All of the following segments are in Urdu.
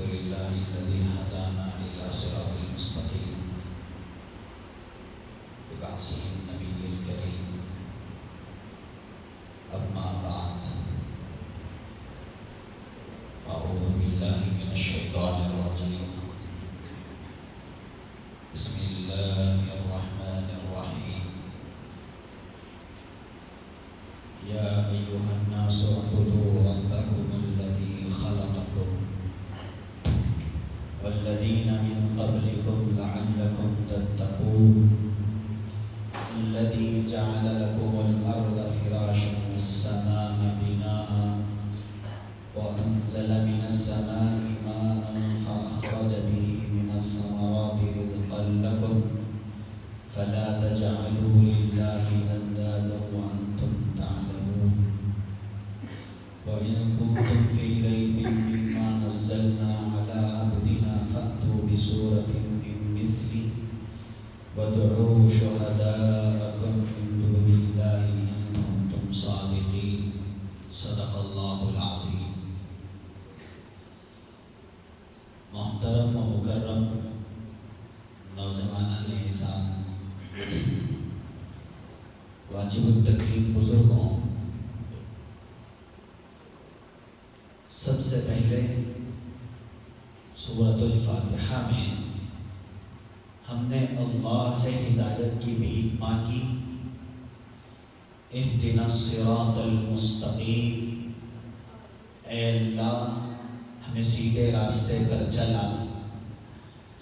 لله الذي هدانا إلى صراط المستقيم ببعثه النبي الكريم. أما بعد، أعوذ بالله من الشيطان الرجيم. بسم الله الرحمن الرحيم. يا أيها الناس اعبدوا ربكم الذي خلقكم والذين من قبلكم لعلكم تتقون الذي جعل لكم الأرض فراشا والسماء بناء وأنزل من السماء ماء فأخرج به من الثمرات رزقا لكم فلا تجعلوا لله أندادا وأنتم تعلمون. وإن كنتم في ريب مما نزلنا على عبدنا فأتوا بسورة من مثله وادعوا شهداءكم من دون الله إن كنتم صادقين. صدق اللہ العظیم. محترم و مکرم نوجوانان نظام، واجب التکریم بزرگوں، سب سے پہلے سورۃ الفاتحہ میں ہم نے اللہ سے ہدایت کی بھیک مانگی. اہدنا الصراط المستقیم، اے اللہ ہمیں سیدھے راستے پر چلا.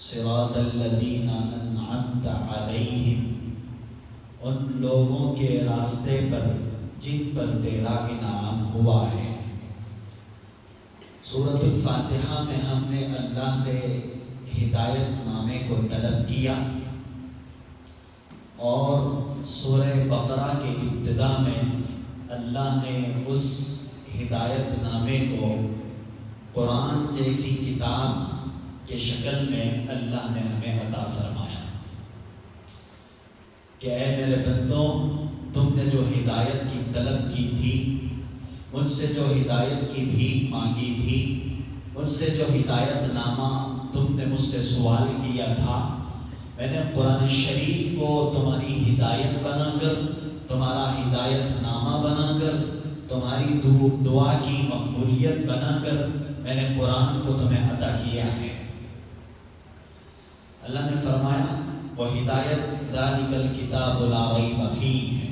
صراط الذین انعمت علیہم، ان لوگوں کے راستے پر جن پر تیرا انعام ہوا ہے. سورۃ الفاتحہ میں ہم نے اللہ سے ہدایت نامے کو طلب کیا، اور سورہ بقرہ کے ابتدا میں اللہ نے اس ہدایت نامے کو قرآن جیسی کتاب کے شکل میں اللہ نے ہمیں عطا فرمایا کہ اے میرے بندوں، تم نے جو ہدایت کی طلب کی تھی، مجھ سے جو ہدایت کی بھیک مانگی تھی، مجھ سے جو ہدایت نامہ تم نے مجھ سے سوال کیا تھا، میں نے قرآن شریف کو تمہاری ہدایت بنا کر، تمہارا ہدایت نامہ بنا کر، تمہاری دعا کی مقبولیت بنا کر میں نے قرآن کو تمہیں عطا کیا ہے. اللہ نے فرمایا وہ ہدایت ذالک الکتاب لا ریب فیہ ہے،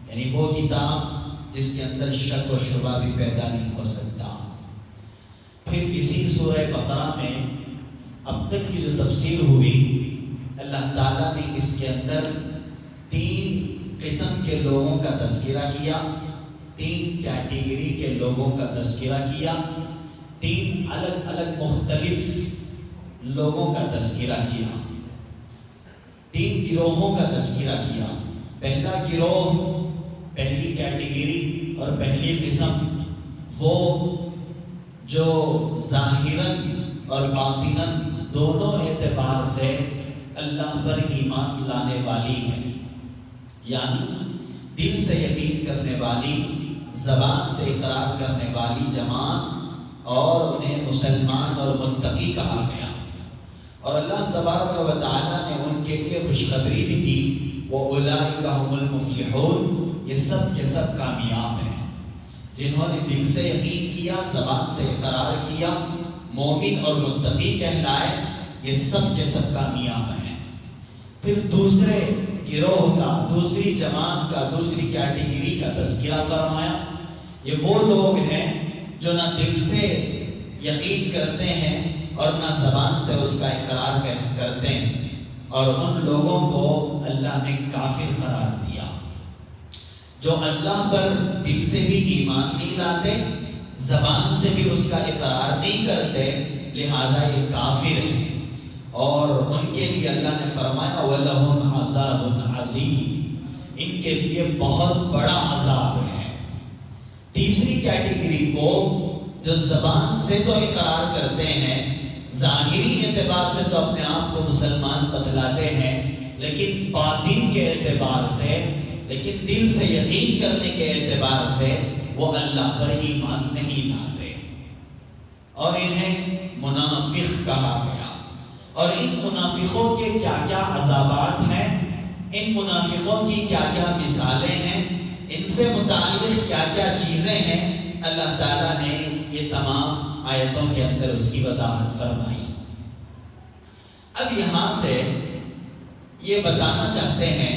یعنی وہ کتاب جس کے اندر شک و شبہ بھی پیدا نہیں ہو سکتا. پھر اسی سورہ بقرہ میں اب تک کی جو تفسیر ہوئی، اللہ تعالیٰ نے اس کے اندر 3 قسم کے لوگوں کا تذکرہ کیا، 3 کیٹیگری کے لوگوں کا تذکرہ کیا، 3 الگ الگ مختلف لوگوں کا تذکرہ کیا، 3 گروہوں کا تذکرہ کیا. پہلا گروہ، پہلی کیٹیگری اور پہلی قسم، وہ جو ظاہراً اور باطناً دونوں اعتبار سے اللہ پر ایمان لانے والی ہے، یعنی دل سے یقین کرنے والی، زبان سے اقرار کرنے والی جماعت، اور انہیں مسلمان اور متقی کہا گیا. اور اللہ تبارک و تعالیٰ نے ان کے لیے خوشخبری بھی دی، وَأُولَٰئِكَ هُمُ الْمُفْلِحُونَ، یہ سب کے سب کامیاب ہیں. جنہوں نے دل سے یقین کیا، زبان سے اقرار کیا، مومن اور متقی کہلائے، یہ سب کے سب کامیاب ہیں. پھر دوسرے گروہ کا، دوسری جماعت کا، دوسری کیٹیگری کا تذکرہ فرمایا. یہ وہ لوگ ہیں جو نہ دل سے یقین کرتے ہیں اور نہ زبان سے اس کا اقرار کرتے ہیں، اور ان لوگوں کو اللہ نے کافر قرار دیا. جو اللہ پر دل سے بھی ایمان نہیں لاتے، زبان سے بھی اس کا اقرار نہیں کرتے، لہٰذا یہ کافر ہیں. اور ان کے لیے اللہ نے فرمایا وَلَهُمْ عَذَابٌ عَظِيمٌ، ان کے لیے بہت بڑا عذاب ہے. تیسری کیٹیگری وہ جو زبان سے تو اقرار کرتے ہیں، ظاہری اعتبار سے تو اپنے آپ کو مسلمان بتلاتے ہیں، لیکن باطن کے اعتبار سے، لیکن دل سے یقین کرنے کے اعتبار سے وہ اللہ پر ایمان نہیں لاتے. اور انہیں منافق کہا گیا۔ اور ان منافقوں کے کیا کیا عذابات ہیں، ان منافقوں کی کیا کیا مثالیں ہیں، ان سے متعلق کیا کیا چیزیں ہیں، اللہ تعالیٰ نے یہ تمام آیتوں کے اندر اس کی وضاحت فرمائی۔ اب یہاں سے یہ بتانا چاہتے ہیں،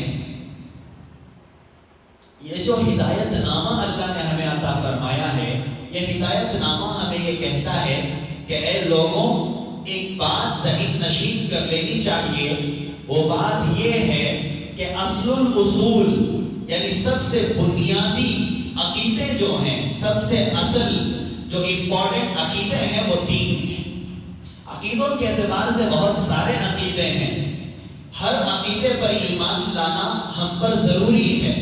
یہ جو ہدایت نامہ اللہ نے ہمیں عطا فرمایا ہے، یہ ہدایت نامہ ہمیں یہ کہتا ہے کہ اے لوگوں، ایک بات ذہن نشین کر لینی چاہیے، وہ بات یہ ہے کہ اصل الاصول یعنی سب سے بنیادی عقیدے جو ہیں، سب سے اصل جو امپورٹنٹ عقیدے ہیں وہ تین ہیں۔ عقیدوں کے اعتبار سے بہت سارے عقیدے ہیں، ہر عقیدے پر ایمان لانا ہم پر ضروری ہے۔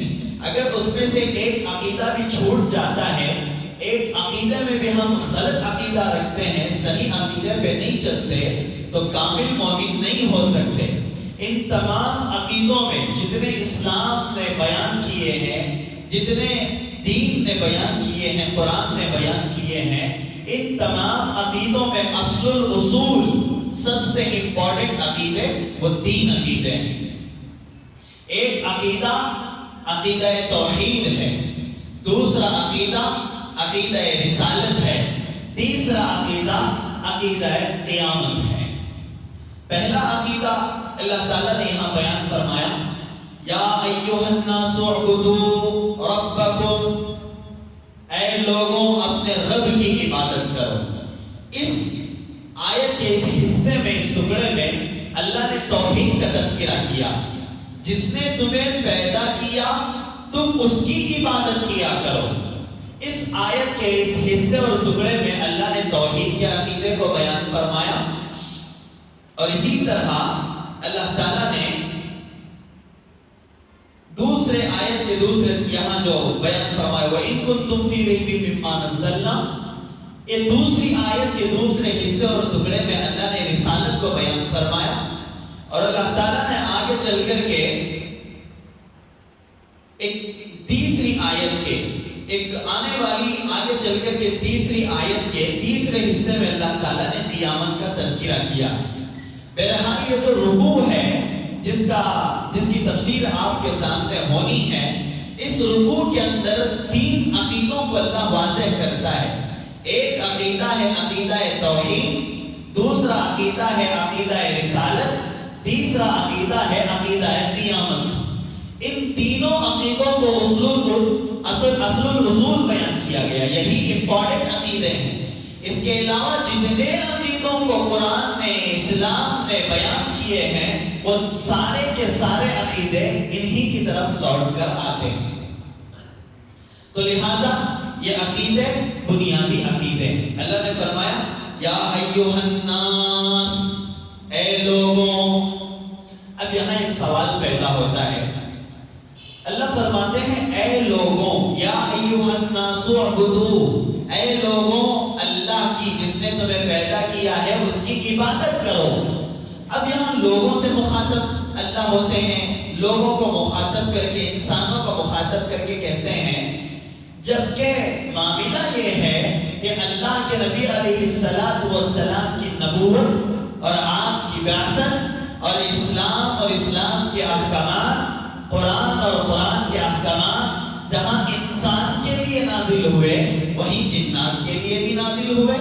اگر اس میں سے ایک عقیدہ بھی چھوٹ جاتا ہے، ایک عقیدے میں بھی ہم غلط عقیدہ رکھتے ہیں، صحیح عقیدے پہ نہیں چلتے، تو کامل مومن نہیں ہو سکتے۔ ان تمام عقیدوں میں جتنے اسلام نے بیان کیے ہیں، جتنے دین نے بیان کیے ہیں، قرآن نے بیان کیے ہیں، ان تمام عقیدوں میں اصل الاصول سب سے امپورٹنٹ عقیدے وہ تین عقیدے ہیں۔ ایک عقیدہ عقیدہ توحید ہے، دوسرا عقیدہ عقیدہ رسالت ہے، تیسرا عقیدہ عقیدہ قیامت ہے۔ پہلا عقیدہ اللہ تعالیٰ نے یہاں بیان فرمایا، یا ایھا الناس اعبدوا ربکم، اے لوگوں اپنے رب کی عبادت کرو۔ اس آیت کے اس حصے میں، اس ٹکڑے میں اللہ نے توحید کا تذکرہ کیا۔ جس نے تمہیں پیدا کیا تم اس کی عبادت کیا کرو۔ اس آیت کے اس حصے اور ٹکڑے میں اللہ نے توحید کے عقیدے کو بیان فرمایا، اور اسی طرح اللہ تعالیٰ نے دوسرے آیت کے دوسرے یہاں جو بیان فرمایا وَإِن كُنتُمْ فِي رَيْبٍ مِّمَّا نَزَّلْنَا، یہ دوسری آیت کے دوسرے حصے اور ٹکڑے میں اللہ نے رسالت کو بیان فرمایا، اور اللہ تعالیٰ نے آگے چل کر کے ایک تیسری آیت کے ایک آنے والی آگے چل کر کے تیسری آیت کے تیسرے حصے میں اللہ تعالیٰ نے قیامت کا تذکرہ کیا۔ بہرحال یہ جو رکوع ہے جس کی تفسیر آپ کے سامنے ہونی ہے، اس رکوع کے اندر تین عقیدوں کو اللہ واضح کرتا ہے۔ ایک عقیدہ ہے عقیدہ توحید، دوسرا عقیدہ ہے عقیدہ رسالت، تیسرا عقیدہ ہے عقیدہ قیامت۔ ان تینوں عقیدوں کو اصل الاصول بیان کیا گیا، یہی امپورٹنٹ عقیدے ہیں۔ اس کے علاوہ جتنے عقیدوں کو قرآن نے، اسلام نے بیان کیے ہیں، وہ سارے کے سارے عقیدے انہی کی طرف لوٹ کر آتے ہیں۔ تو لہٰذا یہ عقیدے بنیادی عقیدے ہیں۔ اللہ نے فرمایا یا ایھا الناس، اے لوگوں۔ اب یہاں ایک سوال پیدا ہوتا ہے، اللہ فرماتے ہیں اے لوگوں، یا ایھا الناس اعبدوا، اے لوگوں اللہ کی جس نے تمہیں پیدا کیا ہے اس کی عبادت کرو۔ اب یہاں لوگوں سے مخاطب اللہ ہوتے ہیں، لوگوں کو مخاطب کر کے، انسانوں کو مخاطب کر کے کہتے ہیں، جبکہ معاملہ یہ ہے کہ اللہ کے نبی علیہ السلام کی نبوت اور آپ کی بعثت اور اسلام کے احکامات، قرآن اور قرآن کے احکامات جہاں انسان کے لیے نازل ہوئے وہیں جنات کے لیے بھی نازل ہوئے،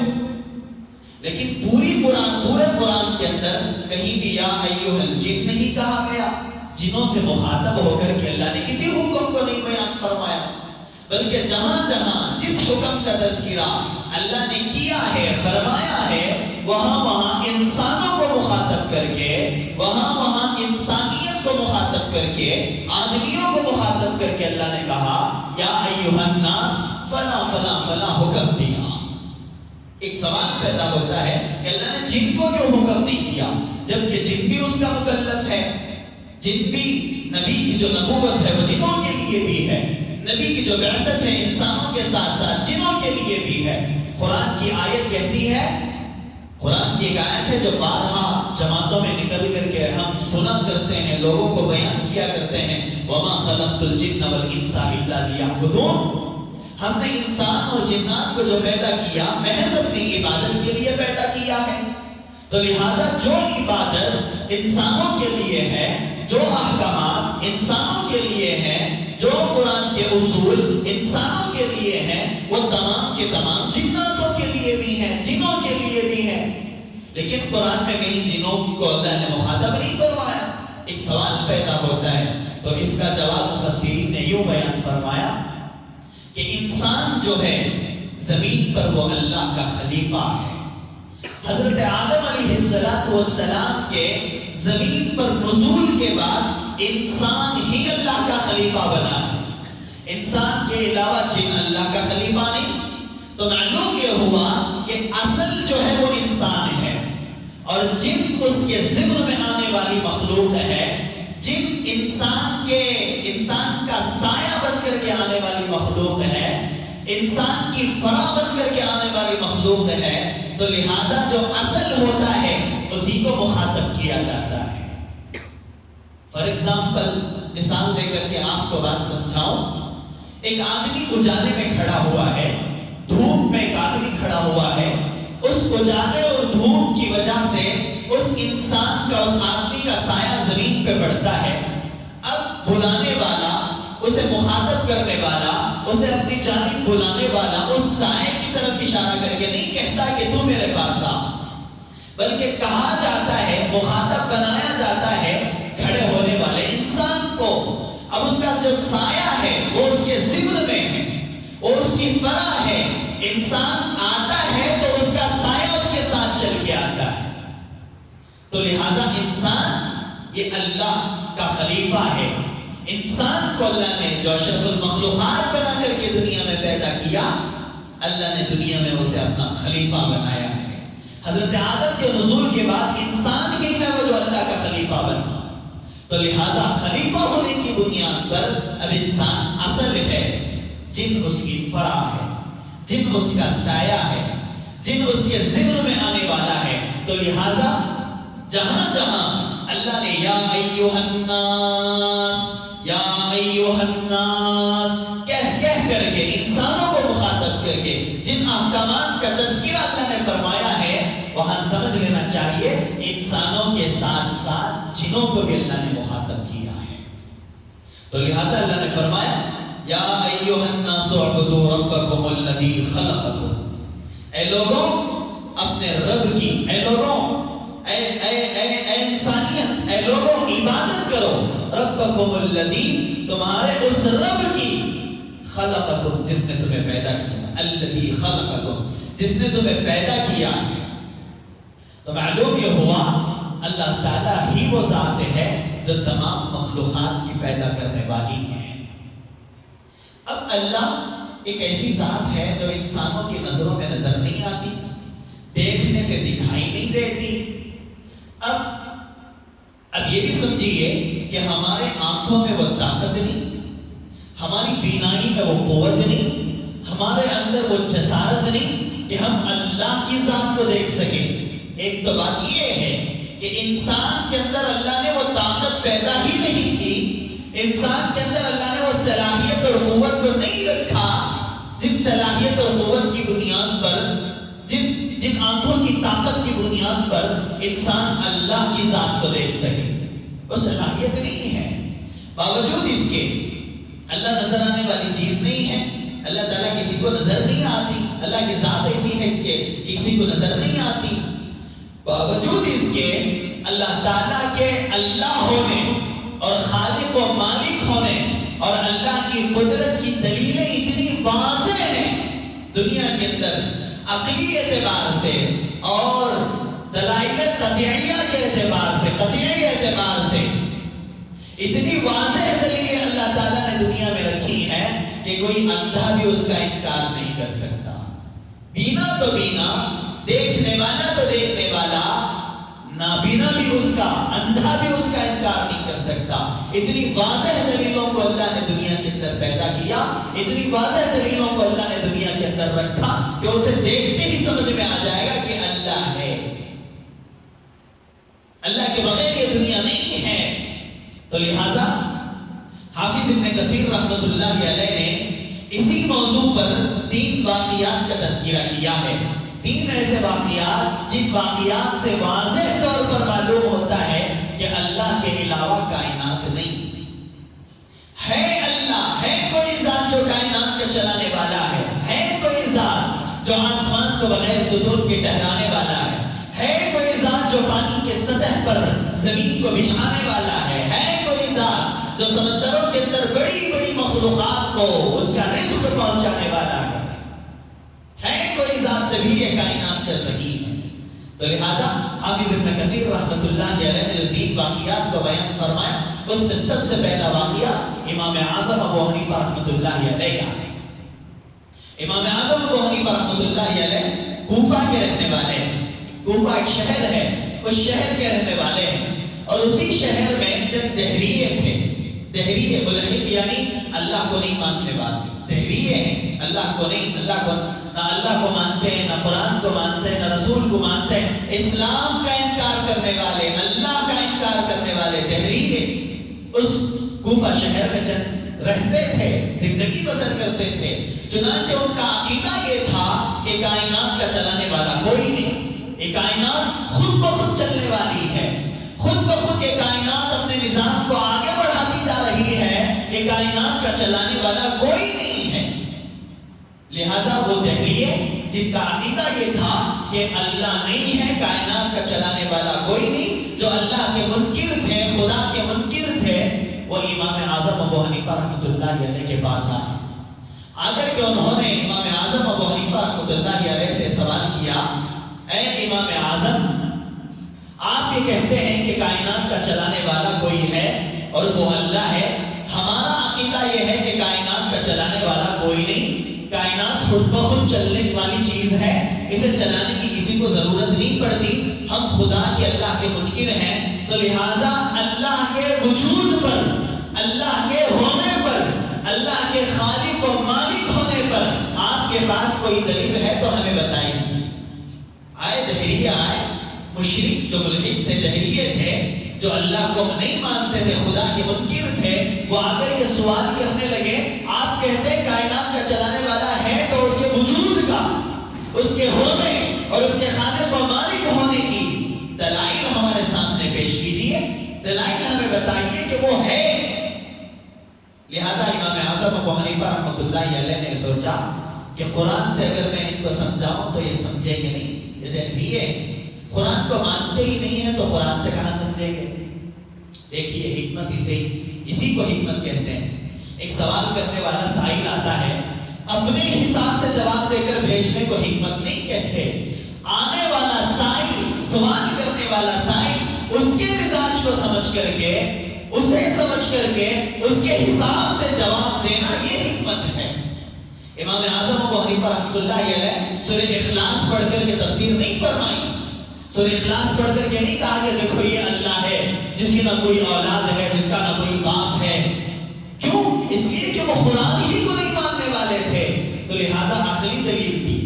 لیکن پورے قرآن کے اندر کہیں بھی یا ایھا الجن نہیں کہا گیا۔ جنوں سے مخاطب ہو کر کے اللہ نے کسی حکم کو نہیں بیان فرمایا، بلکہ جہاں جہاں جس حکم کا تذکرہ اللہ نے کیا ہے، فرمایا ہے، وہاں انسانوں کو مخاطب کر کے، وہاں انسانیت کو مخاطب کر کے، آدمیوں کو مخاطب کر کے اللہ نے کہا یا ایھا الناس، فلاں فلاں فلاں حکم دیا۔ ایک سوال پیدا ہوتا ہے کہ اللہ نے جن کو کیوں حکم نہیں دیا، جبکہ جن بھی اس کا مکلف ہے، جن بھی نبی کی جو نبوت ہے وہ جنوں کے لیے بھی ہے، نبی کی جو بعثت ہے انسانوں کے ساتھ ساتھ جنوں کے لیے بھی ہے۔ قرآن کی آیت کہتی ہے، قرآن کی ایک آیت ہے جو بارہا جماعتوں میں نکل کر کے ہم سنا کرتے ہیں، لوگوں کو بیان کیا کرتے ہیں، وَمَا خَلَقْتُ الْجِنَّ وَالْإِنسَ إِلَّا لِيَعْبُدُونَ۔ ہم نے انسان اور جنات کو جو پیدا کیا محض اپنی عبادت کے لیے پیدا کیا ہے، تو لہذا جو عبادت انسانوں کے لیے ہے، جو احکامات انسانوں کے لیے ہیں، جو قرآن کے اصول انسانوں کے لیے ہیں، وہ تمام کے تمام جناتوں کے لیے بھی ہیں، جنوں کے لیے بھی ہیں۔ لیکن قرآن میں کہیں جنوں کو اللہ نے مخاطب نہیں فرمایا۔ ایک سوال پیدا ہوتا ہے، تو اس کا جواب مفسرین نے یوں بیان فرمایا کہ انسان جو ہے زمین پر وہ اللہ کا خلیفہ ہے۔ حضرت آدم علیہ السلام کے زمین پر نزول کے بعد انسان ہی اللہ کا خلیفہ بنا ہے، انسان کے علاوہ جن اللہ کا خلیفہ نہیں۔ تو معلوم یہ ہوا کہ اصل جو ہے وہ انسان ہے، اور جن اس کے ضمن میں آنے والی مخلوق ہے، جن انسان کا سایہ بن کر کے آنے والی مخلوق ہے، انسان کی فرا بن کر کے آنے والی مخلوق ہے، تو لہذا جو اصل ہوتا ہے اسی کو مخاطب کیا جاتا ہے۔ فار ایگزامپل، مثال دے کر کے آپ کو بات سمجھاؤں، ایک آدمی اجالے میں کھڑا ہوا ہے، دھوپ میں ایک آدمی کھڑا ہوا ہے، اس اجالے اور دھوپ کی وجہ سے اس انسان کا، اس آدمی کا سایہ زمین پہ پڑتا ہے۔ اب بلانے والا، اسے مخاطب کرنے والا، اسے اپنی جانب بلانے والا اس سائے کی طرف اشارہ کر کے نہیں کہتا کہ تو میرے پاس آ، بلکہ کہا جاتا ہے، مخاطب بنایا جاتا ہے کھڑے ہونے والے انسان کو۔ اب اس کا جو سایہ ہے وہ اس کے ضمن میں ہے، وہ اس کی فرا ہے۔ انسان آتا ہے تو اس کا سایہ اس کے ساتھ چل کے آتا ہے۔ تو لہذا انسان یہ اللہ کا خلیفہ ہے۔ انسان کو اللہ نے جو اشرف المخلوقات بنا کر کے دنیا میں پیدا کیا، اللہ نے دنیا میں اسے اپنا خلیفہ بنایا ہے۔ حضرت آدم کے نزول کے بعد انسان ہی ہے وہ جو اللہ کا خلیفہ بنا، تو لہذا خلیفہ ہونے کی بنیاد پر اب انسان اصل ہے، جن اس کی فرا ہے، جن اس کا سایہ ہے، جن اس کے ذمن میں آنے والا ہے۔ تو لہذا جہاں جہاں اللہ نے یا ایھا الناس، یا ایھا الناس کہہ کر کے انسانوں کو مخاطب کر کے جن احکامات کا تذکرہ اللہ نے فرمایا ہے، وہاں سمجھ لینا چاہیے انسانوں کے ساتھ ساتھ جنوں کو بھی اللہ نے مخاطب کیا ہے۔ تو لہذا اللہ نے فرمایا یا ایھا الناس اعبدوا ربکم الذی خلقکم، اے لوگوں اپنے رب کی، اے لوگوں، اے انسانیت، اے لوگوں عبادت کرو ربکم الذی، تمہارے اس رب کی، خلقکم جس نے تمہیں پیدا کیا، الذی خلقکم جس نے تمہیں پیدا کیا ہے۔ تو معلوم یہ ہوا اللہ تعالیٰ ہی وہ ذات ہے جو تمام مخلوقات کی پیدا کرنے والی ہے۔ اب اللہ ایک ایسی ذات ہے جو انسانوں کی نظروں میں نظر نہیں آتی، دیکھنے سے دکھائی نہیں دیتی۔ اب یہ بھی سمجھیے کہ ہمارے آنکھوں میں وہ طاقت نہیں، ہماری بینائی میں وہ قوت نہیں، ہمارے اندر وہ جسارت نہیں کہ ہم اللہ کی ذات کو دیکھ سکیں۔ ایک تو بات یہ ہے کہ انسان کے اندر اللہ نے وہ طاقت پیدا ہی نہیں کی، انسان کے اندر اللہ نے وہ صلاحیت اور قوت کو نہیں رکھا جس صلاحیت اور قوت کی بنیاد پر، جن آنکھوں کی طاقت کی بنیاد پر انسان اللہ کی ذات کو دیکھ سکے۔ وہ صلاحیت نہیں ہے، باوجود اس کے اللہ نظر آنے والی چیز نہیں ہے، اللہ تعالیٰ کسی کو نظر نہیں آتی، اللہ کی ذات ایسی ہے کہ کسی کو نظر نہیں آتی۔ باوجود اس کے اللہ تعالیٰ کے اللہ ہونے اور خالق و مالک ہونے اور اللہ کی قدرت کی دلیلیں اتنی واضح ہیں دنیا کے اندر، عقلی اعتبار سے اور دلائل قطعیہ کے اعتبار سے، قطعی اعتبار سے اتنی واضح دلیلیں اللہ تعالیٰ نے دنیا میں رکھی ہیں کہ کوئی اندھا بھی اس کا انکار نہیں کر سکتا۔ بینا تو بینا، دیکھنے والا تو دیکھنے والا، نابینا بھی اس کا، اندھا بھی اس کا انکار نہیں کر سکتا۔ اتنی واضح دلیلوں کو اللہ نے دنیا کے اندر پیدا کیا، اتنی واضح دلیلوں کو اللہ نے دنیا کے اندر رکھا کہ اسے دیکھتے ہی سمجھ میں آ جائے گا کہ اللہ ہے، اللہ کے بغیر یہ دنیا نہیں ہے۔ تو لہذا حافظ ابن کثیر رحمۃ اللہ علیہ نے اسی موضوع پر 3 واقعات کا تذکرہ کیا ہے. 3 ایسے واقعات جن واقعات سے واضح طور پر معلوم ہوتا ہے کہ اللہ کے علاوہ کائنات نہیں ہے. اللہ ہے کوئی ذات جو کائنات کا چلانے والا ہے کوئی ذات جو آسمان کو بغیر ستون کے ٹہرانے والا ہے کوئی ذات جو پانی کے سطح پر زمین کو بچھانے والا ہے کوئی ذات جو سمندروں کے اندر بڑی بڑی مخلوقات کو ان کا رزق پہنچانے والا ہے کوئی ذات تبھی یہ کائنات چل رہی ہے. تو لہذا حافظ ابن کثیر رحمۃ اللہ علیہ نے جو 3 واقعات کو بیان فرمایا اس میں سب سے پہلا واقعہ امام اعظم ابو حنیفہ رحمۃ اللہ علیہ کا ہے. امام اعظم ابو حنیفہ رحمۃ اللہ علیہ کوفہ کے رہنے والے ہیں. کوفہ ایک شہر ہے, اس شہر کے رہنے والے ہیں, اور اسی شہر میں جب دہریے تھے, دہریے ملحد یعنی اللہ کو نہیں ماننے والے, دہریے ہیں اللہ کو نہیں, نہ اللہ کو مانتے ہیں, نہ قرآن کو مانتے ہیں, نہ رسول کو مانتے ہیں, اسلام کا انکار کرنے والے, اللہ کا انکار کرنے والے دہریے اس کوفہ شہر میں چند رہتے تھے, زندگی بسر کرتے تھے. چنانچہ ان کا عقیدہ یہ تھا کہ کائنات کا چلانے والا کوئی نہیں, یہ کائنات خود بخود چلنے والی ہے, خود بخود یہ کائنات اپنے نظام کو آگے بڑھاتی جا رہی ہے, یہ کائنات کا چلانے والا کوئی نہیں ہے. لہذا وہ دہریے جن کا عقیدہ یہ تھا کہ اللہ نہیں ہے, کائنات کا چلانے والا کوئی نہیں, جو اللہ کے منکر تھے, خدا کے منکر تھے, وہ امام اعظم ابو حنیفہ رحمۃ اللہ علیہ کے پاس آئے. آگر کہ انہوں نے امام اعظم ابو حنیفہ رحمۃ اللہ علیہ سے سوال کیا, اے امام اعظم, آپ یہ کہتے ہیں کہ کائنات کا چلانے والا کوئی ہے اور وہ اللہ ہے, ہمارا عقیدہ یہ ہے کہ کائنات کا چلانے والا کوئی نہیں, کائنات خود بخود چلنے والی چیز ہے, اسے چلانے کی کسی کو ضرورت نہیں پڑتی, ہم خدا کے اللہ کے منکر ہیں, تو لہٰذا اللہ کے وجود پر, اللہ کے ہونے پر, اللہ کے خالق و مالک ہونے پر آپ کے پاس کوئی دلیل ہے تو ہمیں بتائیے. آئے دہریے, آئے مشرک جو ملحد تھے, دہریے تھے جو اللہ کو نہیں مانتے تھے, خدا کے منکر تھے, وہ آ کر کے سوال کرنے لگے, آپ کہتے ہیں کائنات کا چلانے والا ہے تو اس کے وجود کا, اس کے ہونے اور اس کے خالق و مالک ہونے کی دلائل ہمارے سامنے پیش کیجئے, دلائل ہمیں بتائیے کہ وہ ہے. لہذا امام اعظم ابو حنیفہ رحمۃ اللہ علیہ نے سوچا کہ قرآن سے اگر میں ان کو سمجھاؤں تو یہ سمجھیں گے نہیں, یہ دہریے قرآن کو مانتے ہی نہیں ہیں تو قرآن سے کہاں سمجھیں گے. دیکھیے حکمت اسی کو حکمت کہتے ہیں. ایک سوال کرنے والا سائل آتا ہے, اپنے حساب سے جواب دے کر بھیجنے کو حکمت نہیں کہتے. آنے والا سائل, سوال کرنے والا سائل, اس کے مزاج کو سمجھ کر کے, اسے سمجھ کر کے اس کے حساب سے جواب دینا, یہ حکمت ہے. امام اعظم ابو حنیفہ رحمۃ اللہ علیہ سورہ اخلاص پڑھ کر کے تفسیر نہیں فرمائی, سورہ اخلاص پڑھ کر کے نہیں کہا کہ دیکھو یہ اللہ ہے جس کی نہ کوئی اولاد ہے, جس کا نہ کوئی باپ ہے. کیوں؟ اس لیے کہ وہ قرآن ہی کو نہیں ماننے والے تھے, تو لہذا عقلی دلیل تھی.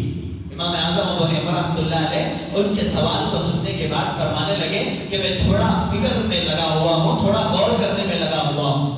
امام اعظم ابو حنیفہ رحمۃ اللہ علیہ ان کے سوال کو سننے کے بعد فرمانے لگے کہ میں تھوڑا فکر میں لگا ہوا ہوں, تھوڑا غور کرنے میں لگا ہوا ہوں.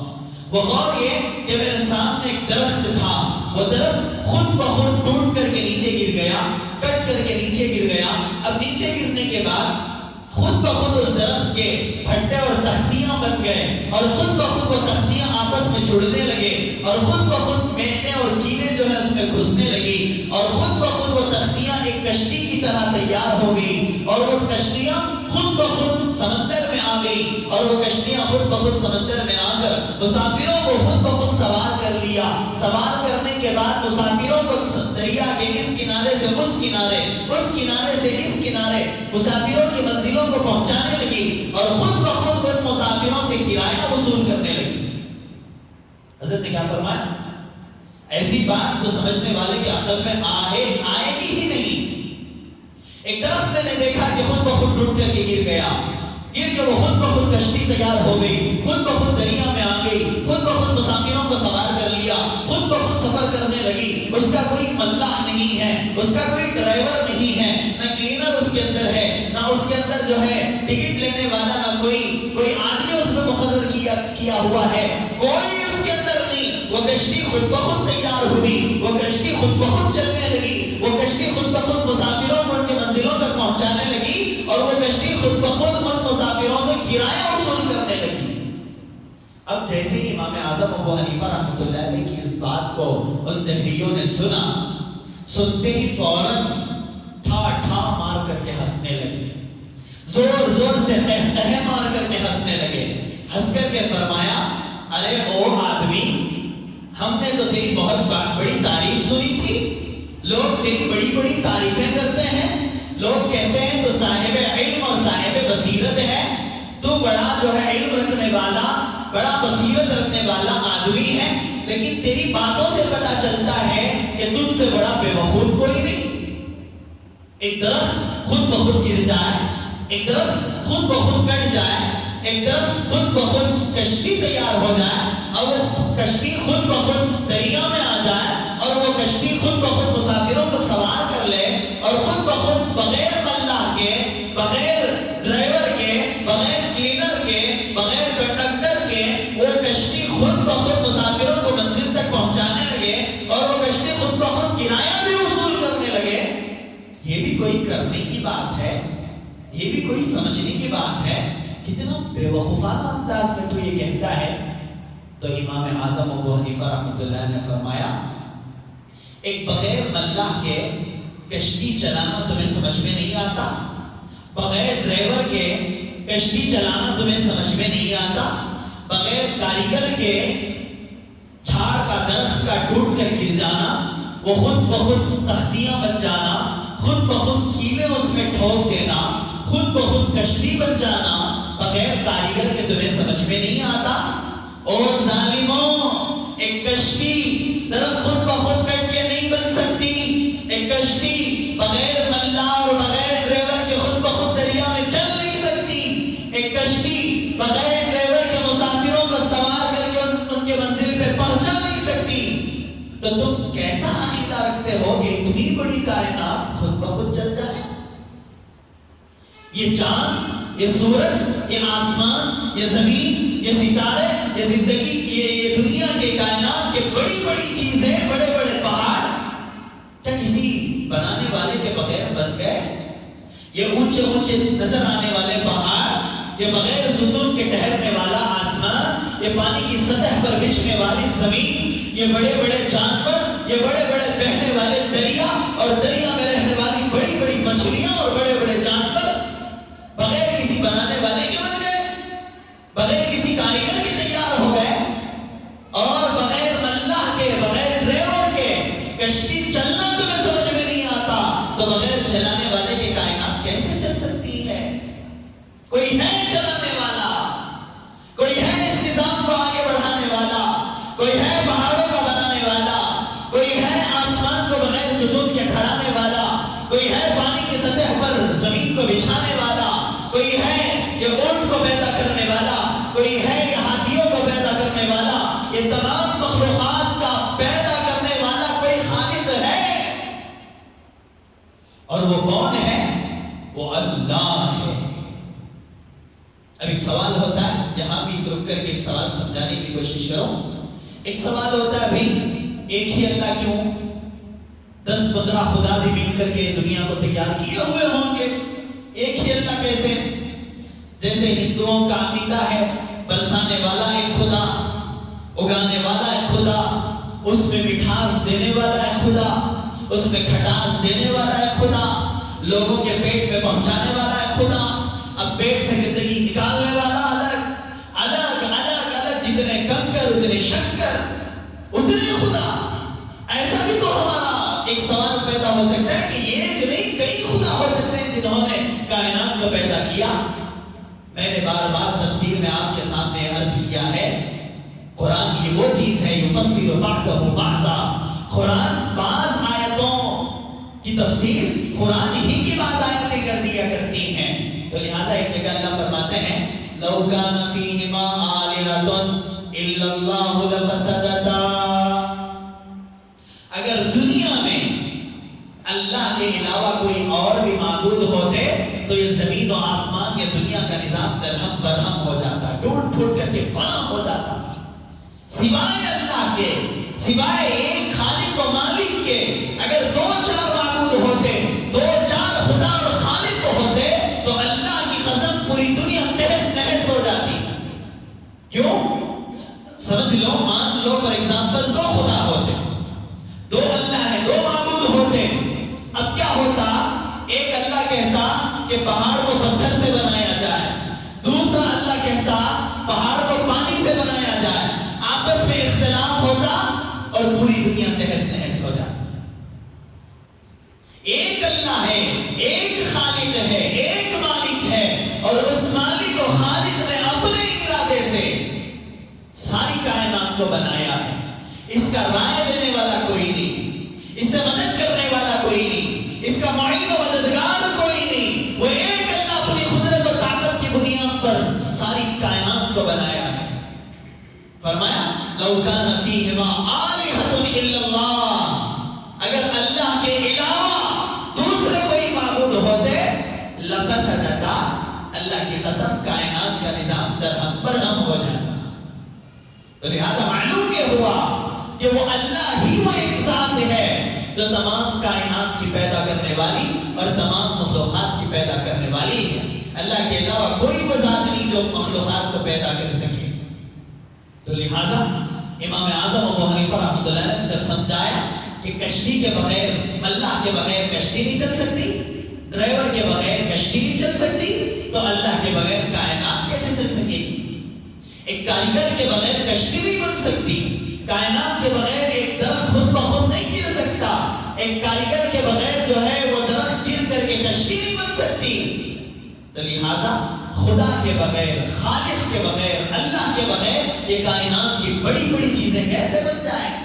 وہ غور یہ کہ میرے سامنے ایک درخت تھا, وہ درخت خود بخود ٹوٹ کر کے نیچے گر گیا, کٹ کر کے نیچے گر گیا. اب نیچے گرنے کے بعد خود بخود اس درخت کے پھٹے اور تختیاں بن گئے, اور خود بخود وہ تختیاں آپس میں جڑنے لگے, اور خود بخود میخیں اور کیلیں جو ہے اس میں گھسنے لگی, اور خود بخود وہ تختیاں ایک کشتی کی طرح تیار ہو گئی, اور وہ کشتیاں خود بخود سمندر میں آ گئی, اور وہ کشتیاں خود بخود سمندر میں آ کر مسافروں کو خود بخود سوار کر لیا. سوار کرنے کے بعد مسافروں کو دریا کے اس کنارے سے اس کنارے, اس کنارے سے اس کنارے مسافروں کی منزلوں کو پہنچانے لگی, اور خود بخود ان مسافروں سے کرایہ وصول کرنے لگی. حضرت نے کیا فرمایا, ایسی بات جو سمجھنے والے کے عقل میں آئے گی ہی نہیں. ایک درخت میں نے دیکھا کہ خود بخود ٹوٹ کر کے گر گیا, گر کے وہ خود بخود کشتی تیار ہو گئی, خود بخود دریا میں آ گئی, خود بخود مسافروں کو سوار کر لیا, خود بخود سفر کرنے لگی. اس کا کوئی ملاح نہیں ہے, اس کا کوئی ڈرائیور نہیں ہے, نہ کلینر اس کے اندر ہے, نہ اس کے اندر جو ہے ٹکٹ لینے والا, نہ کوئی آدمی اس میں مقرر کیا ہوا ہے, کوئی اس کے اندر نہیں. وہ کشتی خود بخود تیار ہوئی، وہ کشتی خود بخود چلنے لگی، وہ کشتی خود بخود مسافروں کو ان کی منزلوں تک پہنچانے لگی، اور وہ کشتی خود بخود ان مسافروں سے کرایہ وصول کرنے لگی۔ اب جیسے ہی امام اعظم ابو حنیفہ رحمۃ اللہ علیہ کی اس بات کو ان دہریوں نے سنا، سنتے ہی فوراً ٹھا ٹھا مار کر کے ہنسنے لگے، زور زور سے قہقہے مار کر کے ہنسنے لگے۔ ہنس کر کے فرمایا، ارے او آدمی، ہم نے تو تیری بہت بڑی تعریف سنی تھی، لوگ تیری بڑی بڑی تعریفیں کرتے ہیں، لوگ کہتے ہیں تو صاحب علم اور صاحب بصیرت ہے، تو بڑا جو ہے علم رکھنے والا، بڑا بصیرت رکھنے والا آدمی ہے، لیکن تیری باتوں سے پتہ چلتا ہے کہ تجھ سے بڑا بے وقوف کوئی نہیں۔ ایک درخت خود بخود گر جائے، ایک درخت خود بخود کٹ جائے، ایک درخت خود بخود کشتی تیار ہو جائے، اور وہ کشتی خود بخود دریا میں آ جائے، اور وہ کشتی خود بخود مسافروں کو سوار کر لے، اور خود بخود بغیر ملاح کے، بغیر ڈرائیور کے، بغیر کلینر کے، بغیر کنڈکٹر کے وہ کشتی خود بخود مسافروں کو منزل تک پہنچانے لگے، اور وہ کشتی خود بخود کرایہ بھی وصول کرنے لگے۔ یہ بھی کوئی کرنے کی بات ہے، یہ بھی کوئی سمجھنے کی بات ہے؟ کتنا بے وقوفانہ انداز میں تو یہ کہتا ہے۔ تو امام اعظم ابو حنیفہ رحمۃ اللہ نے فرمایا، ایک بغیر ملاح کے کشتی چلانا تمہیں سمجھ میں نہیں آتا، بغیر ڈرائیور کے کشتی چلانا تمہیں سمجھ میں نہیں آتا، بغیر کاریگر کے جھاڑ کا درخت کا ٹوٹ کر گر جانا، وہ خود بخود تختیاں بن جانا، خود بخود کیلیں اس میں ٹھوک دینا، خود بخود کشتی بن جانا، بغیر کاریگر کے تمہیں سمجھ میں نہیں آتا؟ اور ظالموں، ایک کشتی درخت خود بخود کٹ کے نہیں بن سکتی، ایک کشتی بغیر ملاح اور بغیر ڈرائیور کے خود بخود دریا میں چل نہیں سکتی، ایک کشتی بغیر ڈرائیور کے مسافروں کو سوار کر کے ان کے منزل پہ پہنچا نہیں سکتی۔ تو تم کیسا عقیدہ رکھتے ہو کہ اتنی بڑی کائنات خود بخود چل جائے؟ یہ چاند، یہ سورج، یہ آسمان، یہ زمین، یہ ستارے، یہ زندگی، یہ دنیا کے کائنات کے بڑی بڑی چیزیں، بڑے بڑے پہاڑ کیا کسی بنانے والے کے بغیر بن گئے؟ یہ اونچے اونچے نظر آنے والے پہاڑ، یہ بغیر ستون کے ٹہرنے والا آسمان، یہ پانی کی سطح پر بچھنے والی زمین، یہ بڑے بڑے جانور، یہ بڑے بڑے بہنے والے دریا، اور دریا میں رہنے والی بڑی بڑی مچھلیاں اور بڑے بڑے جانور بغیر کسی بنانے والے کے بن گئے، بغیر کسی کاریگر کے تیار ہو گئے، اور بغیر ملاح کے، بغیر ڈرائیور کے کشتی چلنا تمہیں سمجھ میں نہیں آتا، تو بغیر چلانے والے کے کائنات کیسے چل سکتی ہے؟ کوئی ہے چلانے والا، کوئی ہے اس نظام کو آگے بڑھانے والا، کوئی ہے پہاڑوں کا بنانے والا، کوئی ہے آسمان کو بغیر ستون کے کھڑانے والا، کوئی ہے پانی کی سطح پر زمین کو بچھانے والا، کوئی ہے یہ اونٹ کو پیدا کرنے والا، کوئی ہے یہ ہاتھیوں کو پیدا کرنے والا، یہ تمام مخلوقات کا پیدا کرنے والا کوئی خالق ہے، اور وہ کون ہے؟ وہ اللہ ہے۔ اب ایک سوال ہوتا ہے، یہاں بھی رک کر کے ایک سوال سمجھانے کی کوشش کرو۔ ایک سوال ہوتا ہے، بھئی ایک ہی اللہ کیوں؟ 10-15 خدا بھی مل کر کے دنیا کو تیار کیے ہوئے ہوں گے، ایک ہی اللہ کیسے؟ جیسے ہندوؤں کا عقیدہ ہے برسانے والا ایک خدا، اگانے والا ایک خدا، اس میں مٹھاس دینے والا ایک خدا، اس میں کھٹاس دینے والا ایک خدا، لوگوں کے پیٹ میں پہنچانے والا ایک خدا، اب پیٹ سے زندگی نکالنے والا الگ الگ الگ الگ، جتنے کنکر اتنے شنکر اتنے خدا۔ ایسا بھی تو ہمارا ایک سوال پیدا ہو سکتا ہے کہ یہ ایک نہیں کئی خدا ہو سکتے ہیں جنہوں نے کائنات کو پیدا کیا۔ میں نے بار بار تفسیر میں آپ کے سامنے عرض کیا ہے، قرآن یہ وہ چیز ہے یفسر بعضہ بعضا، قرآن بعض آیتوں کی تفسیر قرآن ہی کی بعض آیتیں کر دیا کرتی ہیں۔ تو لہٰذا ایک جگہ اللہ فرماتے ہیں لو کان فیہما آلہۃ الا اللہ لفسدتا، اگر دنیا میں اللہ کے علاوہ کوئی اور بھی معبود ہوتے تو یہ زمین و آسمان، یہ دنیا کا نظام درہم برہم ہو جاتا، ٹوٹ پھوٹ کر کے فنا ہو جاتا، سوائے اللہ کے، سوائے ایک خالق و مالک کے اگر دو چار معبود ہوتے، دو چار خدا اور خالق ہوتے تو اللہ کی قسم پوری دنیا تہس نہس ہو جاتی۔ کیوں؟ سمجھ لو، مان لو فار ایگزامپل دو خدا ہوتے، دو اللہ ہے، دو معبود ہوتے، اب کیا ہوتا؟ ایک اللہ کہتا کہ پہاڑ کو پتھر سے بنایا جائے، دوسرا اللہ کہتا پہاڑ کو پانی سے بنایا جائے، آپس میں اختلاف ہوتا اور پوری دنیا تہس نہس ہو جاتی۔ ایک اللہ ہے، ایک خالق ہے، ایک مالک ہے، اور اس مالک و خالق نے اپنے ارادے سے ساری کائنات کو بنایا ہے۔ اس کا رائے دینے والا کوئی نہیں، اس سے مدد کرنے والا کوئی نہیں، اس کا معین و مددگار کوئی نہیں، وہ ایک اللہ اپنی قدرت و طاقت کی بنیاد پر ساری کائنات کو بنایا ہے۔ فرمایا لو کان فیہما آلہۃ الا اللہ، اگر اللہ کے علاوہ دوسرے کوئی معبود ہوتے لفسدتا، اللہ کی قسم کائنات کا نظام درہم برہم ہو جاتا۔ تو لہذا معلوم یہ ہوا کہ وہ اللہ ہی وہ ایک ذات ہے جو تمام کائنات کی پیدا کرنے والی اور تمام مخلوقات کی پیدا کرنے والی ہے۔ اللہ کے علاوہ کوئی وہ ذات نہیں جو مخلوقات کو پیدا کر سکے۔ تو لہذا امام اعظم ابو حنیفہ رحمۃ اللہ علیہ نے جب سمجھایا کہ کشتی کے بغیر، اللہ کے بغیر کشتی نہیں چل سکتی، ڈرائیور کے بغیر کشتی نہیں چل سکتی، تو اللہ کے بغیر کائنات کیسے چل سکے گی؟ ایک کاریگر کے بغیر کشتی نہیں بن سکتی، کائنات کے بغیر ایک درخت خود بخود نہیں گر سکتا، ایک کاریگر کے بغیر جو ہے وہ درخت گر کر کے کشتی نہیں بن سکتی۔ تو لہذا خدا کے بغیر، خالق کے بغیر، اللہ کے بغیر یہ کائنات کی بڑی بڑی چیزیں کیسے بن جائیں؟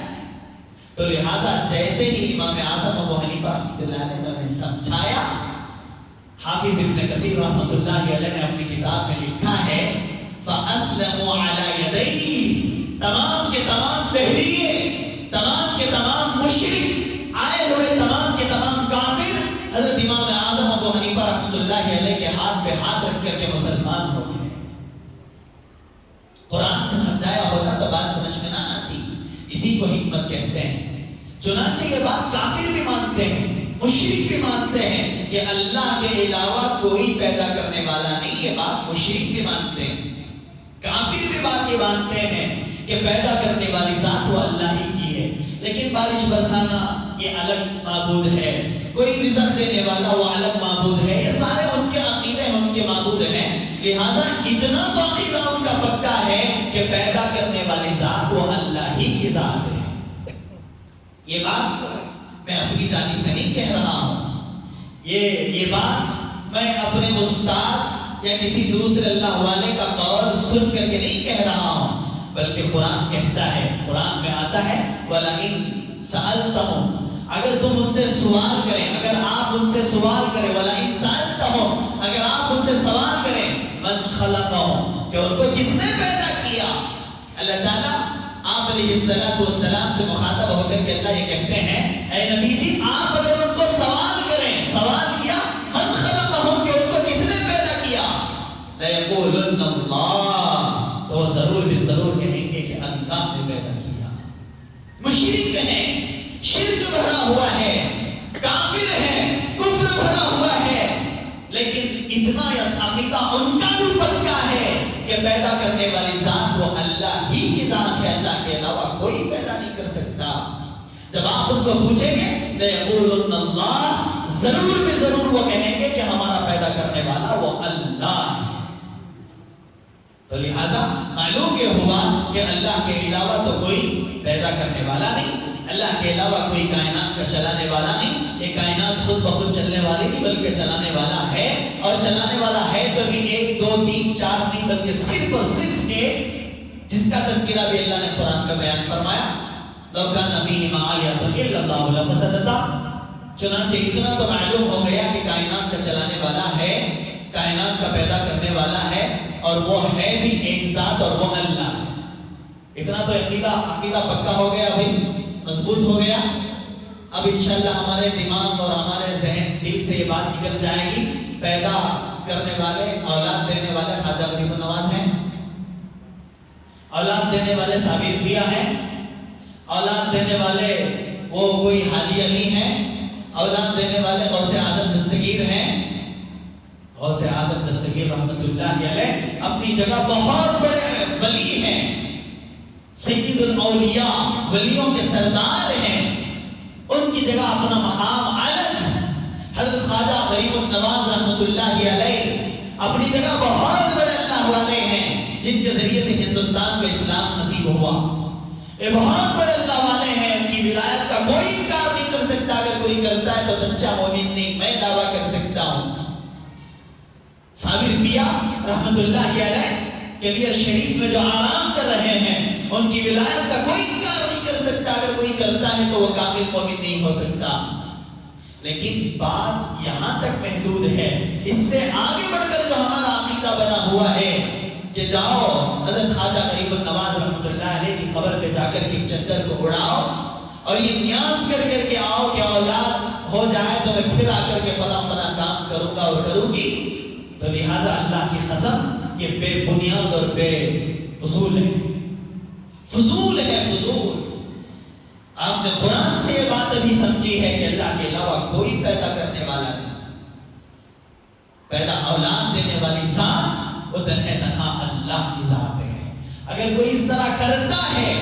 تو لہذا جیسے ہی امام اعظم ابو حنیفہ رحمۃ اللہ علیہ نے سمجھایا، حافظ ابن کثیر رحمۃ اللہ علیہ نے اپنی کتاب میں لکھا ہے فَأَسْلَمُوا عَلَى يَدَيْهِ، تمام کے تمام بحریے، تمام کے تمام مشرک، آئے ہوئے تمام کے تمام کافر حضرت امام اعظم ابو حنیفہ رحمۃ اللہ علیہ کے ہاتھ پہ ہاتھ رکھ کر کے مسلمان ہو گئے۔ قرآن سے سمجھایا ہوتا تو بات سمجھ میں نہ آتی، اسی کو حکمت کہتے ہیں۔ چنانچہ یہ بات کافر بھی مانتے ہیں، مشرک بھی مانتے ہیں کہ اللہ کے علاوہ کوئی پیدا کرنے والا نہیں، یہ بات مشرک بھی مانتے ہیں۔ کافر بھی بات یہ مانتے ہیں کہ پیدا کرنے والی ذات وہ اللہ ہی کی ہے، لیکن بارش برسانا یہ الگ معبود ہے، کوئی رزق دینے والا وہ الگ معبود ہے، یہ سارے ان کے عقیدے ہیں، ان کے معبود ہیں۔ لہذا اتنا تو عقیدہ ان کا پکا ہے کہ پیدا کرنے والی ذات وہ اللہ ہی کی ذات ہے۔ یہ بات میں اپنی جانب سے نہیں کہہ رہا ہوں، یہ بات میں اپنے استاد یا کسی دوسرے اللہ والے کا قول سن کر کے نہیں کہہ رہا ہوں، بلکہ قرآن کہتا ہے، قرآن میں آتا ہے وَلَئِن سَأَلْتَهُمْ، اگر تم ان سے سوال کریں، اگر آپ ان سے سوال کریں، وَلَئِن سَأَلْتَهُمْ، اگر آپ ان سے سوال کریں مَنْ خَلَقَهُمْ، کہ ان کو کس نے پیدا کیا؟ اللہ تعالیٰ آپ علیہ السلام سے مخاطب ہو کر کے اللہ یہ کہتے ہیں اے نبی جی آپ اگر ان کو سوال کریں، سوال کیا مَنْ خَلَقَهُمْ، کہ ان کو کس نے پیدا کیا؟ لَيَقُولُنَّ اللَّهُ، تو وہ ضرور بھی ضرور کہیں گے کہ اللہ نے پیدا کیا۔ مشرک ہیں، شرک بھرا ہوا ہے، کافر ہے، کفر بھرا ہوا ہے، لیکن اتنا عقیدہ ان کا بھی پکا ہے کہ پیدا کرنے والی ذات وہ اللہ ہی کی ذات ہے، اللہ کے علاوہ کوئی پیدا نہیں کر سکتا۔ جب آپ ان کو پوچھیں گے لَيَقُولُنَّ اللَّهُ، ضرور بھی ضرور وہ کہیں گے کہ ہمارا پیدا کرنے والا وہ اللہ ہے۔ تو لہذا معلوم یہ ہوا کہ اللہ کے علاوہ تو کوئی پیدا کرنے والا نہیں، اللہ کے علاوہ کوئی کائنات کا چلانے والا نہیں، یہ کائنات خود بخود چلنے والی نہیں بلکہ چلانے والا ہے، اور چلانے والا ہے تو بھی 1 2 3 4 نہیں بلکہ صرف اور صرف ایک، جس کا تذکرہ بھی اللہ نے قرآن کا بیان فرمایا لَوْ كَانَ فِيهِمَا آلِهَةٌ إِلَّا اللَّهُ لَفَسَدَتَا۔ چنانچہ اتنا تو معلوم ہو گیا کہ کائنات کا چلانے والا ہے، کائنات کا پیدا کرنے والا ہے، اور وہ ہے بھی ایک ذات اور وہ اللہ ہے۔ اتنا تو عقیدہ پکا ہو گیا، بھائی مضبوط ہو گیا۔ اب انشاءاللہ ہمارے دماغ اور ہمارے ذہن دل سے یہ بات نکل جائے گی، پیدا کرنے والے، اولاد دینے والے خواجہ غریب النواز ہیں، اولاد دینے والے صابر پیا ہیں، اولاد دینے والے وہ کوئی حاجی علی ہیں، اولاد دینے والے غوث اعظم دستگیر ہیں۔ غوث اعظم دستگیر رحمت اللہ علیہ اپنی جگہ بہت بڑے ولی ہیں، سید الاولیاء، ولیوں کے سردار ہیں، ان کی جگہ اپنا مقام الگ ہے۔ حضرت خواجہ غریب النواز رحمت اللہ علیہ اپنی جگہ بہت بڑے اللہ والے ہیں، جن کے ذریعے سے ہندوستان کو اسلام نصیب ہوا۔ یہ بہت بڑے اللہ والے ہیں، ان کی ولایت کا کوئی انکار نہیں کر سکتا، اگر کوئی کرتا ہے تو سچا مومن نہیں، میں دعویٰ کر سکتا ہوں۔ صابر پیا رحمت اللہ علیہ کلیئر شریف میں جو آرام کر رہے ہیں، ان کی ولایت کا کوئی انکار نہیں کر سکتا، اگر کوئی کرتا ہے تو وہ کامل مومن نہیں ہو سکتا۔ لیکن بات یہاں تک محدود ہے، اس سے آگے بڑھ کر جو ہمارا عقیدہ بنا ہوا ہے کہ جاؤ حضرت خواجہ غریب النواز رحمت اللہ علیہ کی قبر پہ جا کر کے چادر کو اڑاؤ اور یہ نیاز کر کر کے آؤ کہ اولاد ہو جائے تو میں پھر آ کر کے فلاں فلاں کام کروں گا اور کروں گی، تو لہٰذا اللہ کی قسم یہ بے بنیاد اور بے اصول ہے، فضول ہے، فضول۔ آپ نے قرآن سے یہ بات ابھی سمجھی ہے کہ اللہ کے علاوہ کوئی پیدا کرنے والا نہیں، پیدا اولاد دینے والی ذات وہ تنہا اللہ کی ذات ہے۔ اگر کوئی اس طرح کرتا ہے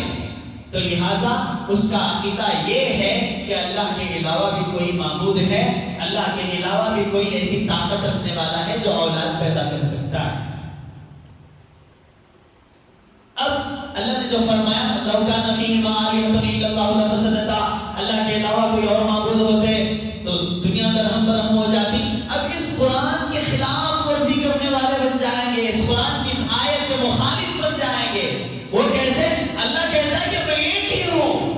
تو لہٰذا اس کا عقیدہ یہ ہے کہ اللہ کے علاوہ بھی کوئی معبود ہے، اللہ کے علاوہ بھی کوئی ایسی طاقت رکھنے والا ہے جو اولاد پیدا کر سکتا ہے۔ اب اللہ نے جو فرمایا لو کان فیہما آلہۃ الا اللہ لفسدتا، اللہ کے علاوہ کوئی اور معبود ہوتے تو دنیا درہم برہم ہو جاتی۔ اب اس قرآن کے خلاف ورزی کرنے والے بن جائیں گے، اس قرآن کی اس آیت کے مخالف بن جائیں گے۔ وہ کیسے؟ اللہ کہتا ہے کہ میں ایک ہی ہوں،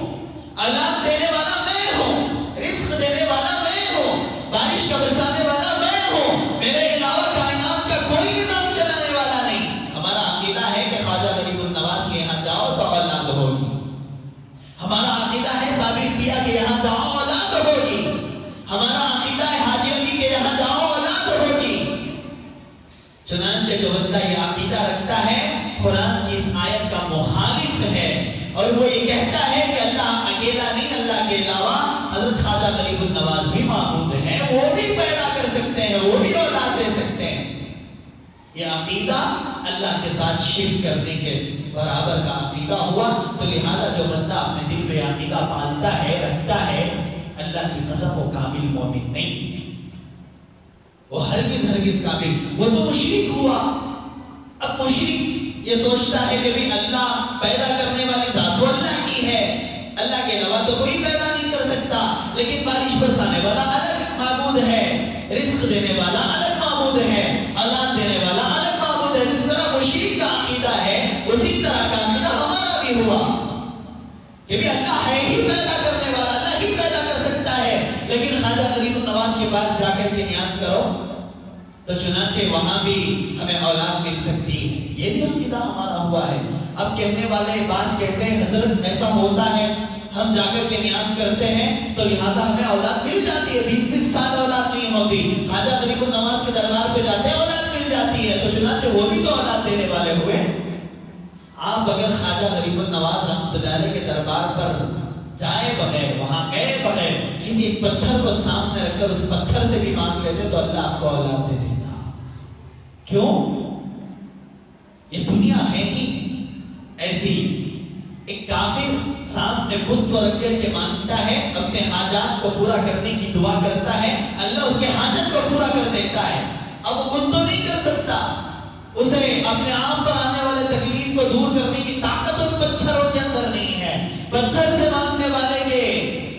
اولاد دینے والا میں ہوں، رزق دینے والا میں ہوں، بارش کا برسانے والا میں ہوں، میرے علاوہ کائنات کا کوئی نظام چلانے والا نہیں۔ ہمارا عقیدہ ہے کہ خواجہ غریب النواز کے یہاں جاؤ تو اولاد ہوگی، ہمارا عقیدہ ہے صابر پیا کے یہاں جاؤ اولاد ہوگی، ہمارا عقیدہ ہے حاجی علی کے یہاں جاؤ اولاد ہوگی۔ چنانچہ جو بندہ یہ عقیدہ رکھتا ہے قرآن کی اس آیت کا مخالف ہے اور وہ یہ کہتا ہے کہ اللہ اکیلا نہیں، اللہ کے علاوہ حضرت خواجہ غریب النواز بھی معبود ہیں، وہ بھی پیدا کر سکتے ہیں، وہ بھی اولاد دے سکتے ہیں، یہ عقیدہ اللہ کے ساتھ شرک کرنے کے برابر کا عقیدہ ہوا۔ تو لہذا جو بندہ اپنے دل پہ عقیدہ پالتا ہے، رکھتا ہے، اللہ کی قسم وہ کامل مومن نہیں، وہ ہرگز کامل، وہ تو مشرک ہوا۔ اب مشرک یہ سوچتا ہے کہ بھی اللہ پیدا کرنے والی ذات تو اللہ کی ہے، اللہ کے علاوہ تو کوئی پیدا نہیں کر سکتا، لیکن بارش برسانے والا الگ معبود ہے، رزق دینے والا الگ معبود ہے، اولاد دینے والا الگ معبود ہے۔ جس طرح مشرک کا عقیدہ ہے اسی طرح کا عقیدہ ہمارا بھی ہوا کہ بھی اللہ ہے ہی پیدا کرنے والا، اللہ ہی پیدا کر سکتا ہے، لیکن خواجہ غریب النواز کے پاس جا کر کے نیاز کرو تو چنانچہ وہاں بھی ہمیں اولاد مل سکتی ہے، یہ بھی عقیدہ ہمارا ہوا ہے۔ اب کہنے والے بعض کہتے ہیں حضرت ایسا ہوتا ہے ہم جا کر کے نیاز کرتے ہیں تو لہٰذا ہمیں اولاد مل جاتی ہے، 20-20 سال اولاد نہیں ہوتی، خواجہ غریب النواز کے دربار پہ جاتے ہیں اولاد مل جاتی ہے، تو چنانچہ وہ بھی تو اولاد دینے والے ہوئے۔ آپ اگر خواجہ غریب النواز رحمۃ اللہ علیہ کے دربار پر جائے بغیر، وہاں گئے بغیر، کسی پتھر کو سامنے رکھ کر اس پتھر سے بھی مانگ لیتے تو اللہ آپ کو اولاد دے دیتا۔ کیوں؟ یہ دنیا ہے ہی ایسی۔ ایک کافر سامنے بت کو رکھ کر کے مانگتا ہے، اپنے حاجات کو پورا کرنے کی دعا کرتا ہے، اللہ اس کے حاجت کو پورا کر دیتا ہے۔ اب وہ بت تو نہیں کر سکتا، اسے اپنے آپ پر آنے والے تکلیف کو دور کرنے کی طاقت ان پتھروں کے اندر نہیں ہے۔ پتھر سے مانگنے والے کے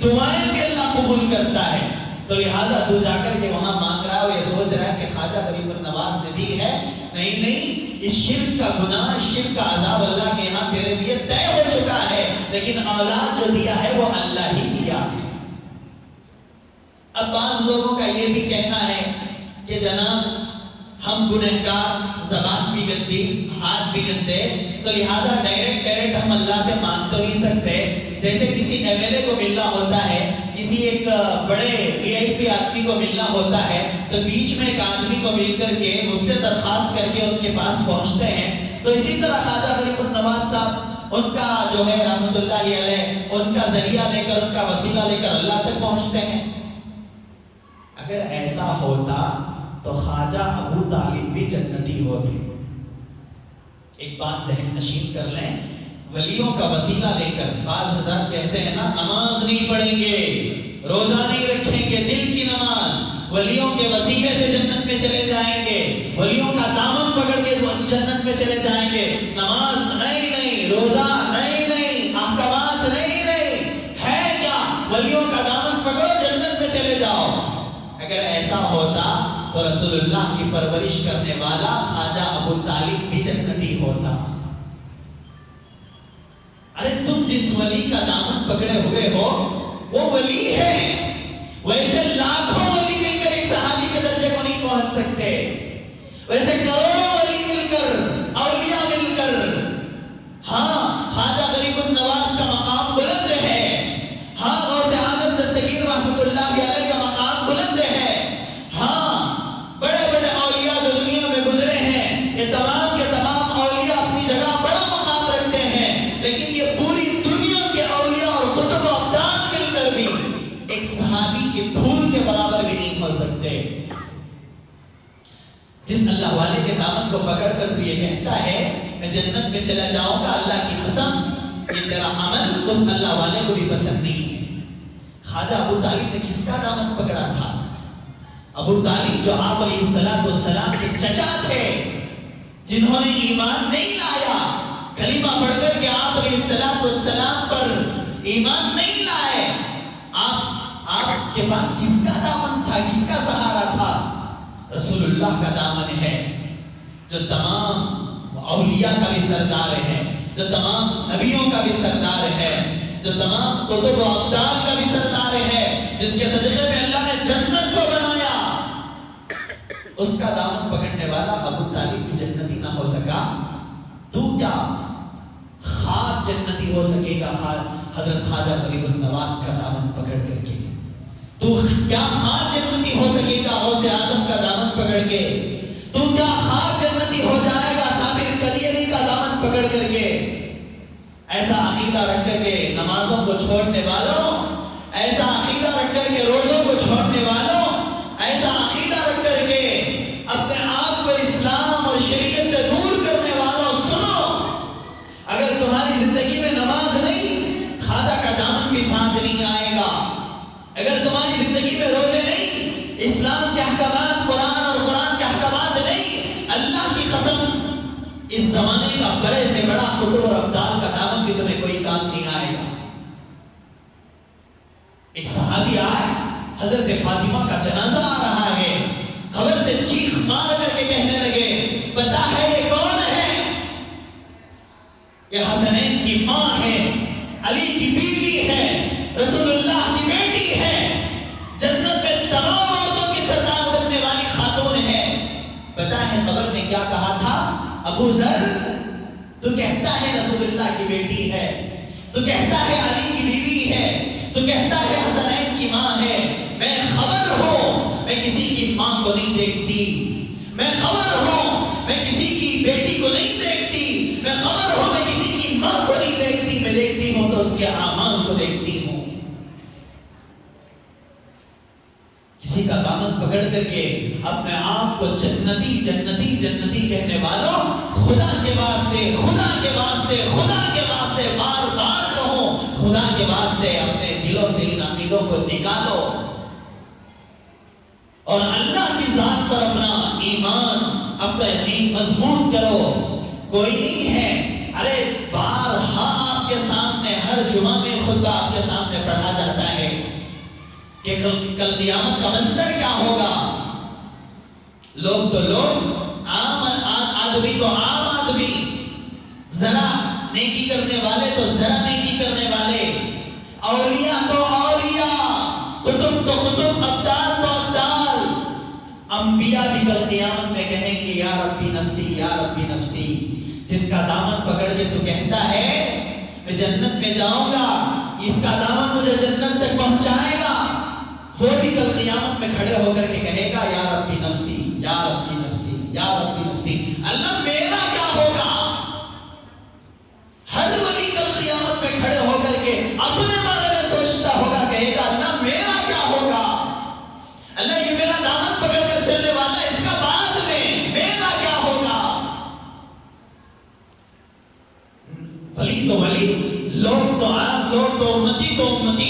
دعائیں بھی اللہ قبول کرتا ہے، تو لہٰذا تو جا کر کے وہاں مانگ رہا ہے اور یہ سوچ رہا ہے کہ خواجہ غریب النواز نے دی ہے، نہیں، اس شرک کا گناہ، اس شرک کا عذاب اللہ کے یہاں تیرے لیے طے ہو چکا ہے، لیکن اولاد جو دیا ہے وہ اللہ ہی دیا ہے۔ اب بعض لوگوں کا یہ بھی کہنا ہے کہ جناب ہم گنہگار، زبان بھی گندی، ہاتھ بھی گندے، تو لہٰذا ڈائریکٹ ہم اللہ سے مانگ تو نہیں سکتے۔ جیسے کسی ایم ایل اے کو ملنا ہوتا ہے، کسی ایک بڑے وی آئی پی آدمی کو ملنا ہوتا ہے، تو بیچ میں ایک آدمی کو مل کر کے اس سے درخواست کر کے ان کے پاس پہنچتے ہیں۔ تو اسی طرح خواجہ غریب النواز صاحب ان کا جو ہے رحمت اللہ علیہ ان کا ذریعہ لے کر ان کا وسیلہ لے کر اللہ تک پہنچتے ہیں. اگر ایسا ہوتا تو خواجہ ابو طالب بھی جنتی ہوتے. ایک بات ذہن نشین کر لیں، ولیوں کا وسیلہ لے کر بعض حضرات کہتے ہیں نا نماز نہیں پڑھیں گے، روزہ نہیں رکھیں گے، دل کی نماز، ولیوں کے وسیلے سے جنت میں چلے جائیں گے، ولیوں کا دامن پکڑ کے جنت میں چلے جائیں گے. نماز نہیں، روزہ نہیں، احکامات نہیں، ہے کیا؟ ولیوں کا دامن پکڑو، جنت میں چلے جاؤ. اگر ایسا ہوتا تو رسول اللہ کی پرورش کرنے والا خواجہ ابو طالب بھی جنتی ہوتا. ارے تم جس ولی کا دامن پکڑے ہوئے ہو وہ ولی ہے، ویسے لاکھوں ولی مل کر ایک صحابی کے درجے کو نہیں پہنچ سکتے، ویسے کروڑوں ولی مل کر، اولیاء مل کر. ہاں خواجہ غریب النواز کا مقام بلند ہے، ہاں غوث اعظم دستگیر رحمت اللہ علیہ کا مقام بلند ہے، ہاں بڑے بڑے اولیاء جو دنیا میں گزرے ہیں یہ تمام کے تمام اولیاء اپنی جگہ بڑا مقام رکھتے ہیں، لیکن یہ پوری دنیا کے اولیاء اور قطب و ابدال مل کر بھی ایک صحابی کی دھول کے برابر بھی نہیں ہو سکتے. جس اللہ والے کے دامن کو پکڑ کر تو یہ کہتا ہے میں جنت میں چلا جاؤں گا، اللہ کی قسم یہ تیرا عمل اس اللہ والے کو بھی پسند نہیں ہے. خواجہ ابو طالب نے کس کا دامن پکڑا تھا؟ ابو طالب جو آپ علیہ السلام کے چچا تھے، جنہوں نے ایمان نہیں لایا، کلمہ پڑھ کر کے آپ علیہ السلام پر ایمان نہیں لائے. آپ کے پاس کس کا دامن تھا، کس کا سہارا تھا؟ رسول اللہ کا دامن ہے جو تمام اولیاء کا بھی سردار ہے، جو تمام نبیوں کا بھی سردار ہے، جو تمام قطب و ابدال کا بھی سردار ہے، جس کے صدقے میں اللہ نے جنت کو بنایا. اس کا دامن پکڑنے والا ابو طالب بھی جنتی نہ ہو سکا، تو کیا خواجہ جنتی ہو سکے گا حضرت خواجہ غریب النواز کا دامن پکڑ کر کے؟ تو کیا خواجہ جنتی ہو سکے گا غوث اعظم کا دامن پکڑ کے؟ تو کیا خواجہ جنتی ہو جائے گا صابر کلیری کا دامن پکڑ کر کے؟ ایسا عقیدہ رکھ کر کے نمازوں کو چھوڑنے والوں، ایسا عقیدہ رکھ کر کے روزوں کو چھوڑنے والوں، ایسا عقیدہ رکھ کر کے اپنے آپ کو اسلام اور شریعت سے دور کرنے والوں، سنو، اگر تمہاری زندگی میں نماز نہیں، خواجہ کا دامن بھی ساتھ نہیں آئے گا. اگر تمہاری زندگی میں روزے نہیں، اسلام کے احکامات، قرآن اور قرآن کے احکامات نہیں، اللہ کی قسم اس زمانے کا بڑے سے بڑا قطب اور ابدال کا دامن بھی تمہیں کوئی کام نہیں آئے گا. ایک صحابی آئے، حضرت فاطمہ کا جنازہ آ رہا ہے، قبر سے چیخ مار کر کے کہنے لگے پتا ہے یہ کون ہے؟ یہ حسنین کی ماں ہے، علی کی بیوی ہے، رسول اللہ کی بیٹی ہے، جنت میں تمام عورتوں کی سردار بننے والی خاتون ہے. پتا ہے خبر نے کیا کہا تھا؟ ابو ذر تو کہتا ہے رسول اللہ کی بیٹی ہے، تو کہتا ہے علی کی بیوی ہے، تو کہتا ہے حسنین کی ماں ہے. میں خبر ہوں میں کسی کی ماں کو نہیں دیکھتی، میں خبر ہوں میں کسی کی بیٹی کو نہیں دیکھتی، میں خبر ہوں میں کسی کی ماں کو نہیں دیکھتی، میں دیکھتی ہوں تو اس کے اعمال کو دیکھتی ہوں. کسی کا دامن پکڑ کر کے اپنے آپ کو جنتی جنتی جنتی کہنے والوں، خدا کے واسطے، خدا کے واسطے، خدا کے واسطے بار بار کہو، خدا کے واسطے اپنے دلوں سے ان عقیدوں کو نکالو اور اللہ کی ذات پر اپنا ایمان، اپنا یقین مضبوط کرو. کوئی نہیں ہے، ارے بارہا آپ کے سامنے ہر جمعہ میں خطبہ آپ کے سامنے پڑھا جاتا ہے کہ کل قیامت کا منظر کیا ہوگا. لوگ تو لوگ، عام آدمی تو عام آدمی، ذرا نیکی کرنے والے تو ذرا نیکی کرنے والے، اولیاء تو اولیاء، قطب تو قطب، ابدال تو ابدال. انبیاء بھی کل قیامت میں کہیں گے یا ربی نفسی یا ربی نفسی. جس کا دامن پکڑ کے تو کہتا ہے میں جنت میں جاؤں گا، اس کا دامن مجھے جنت تک پہنچائے گا، وہ بھی کل قیامت میں کھڑے ہو کر کے کہے گا یا ربی نفسی یا ربی نفسی یا ربی نفسی. اللہ میرا کیا ہوگا؟ ہر ولی ولی تو ولی، لوگ تو عام، لوگ تو امتی،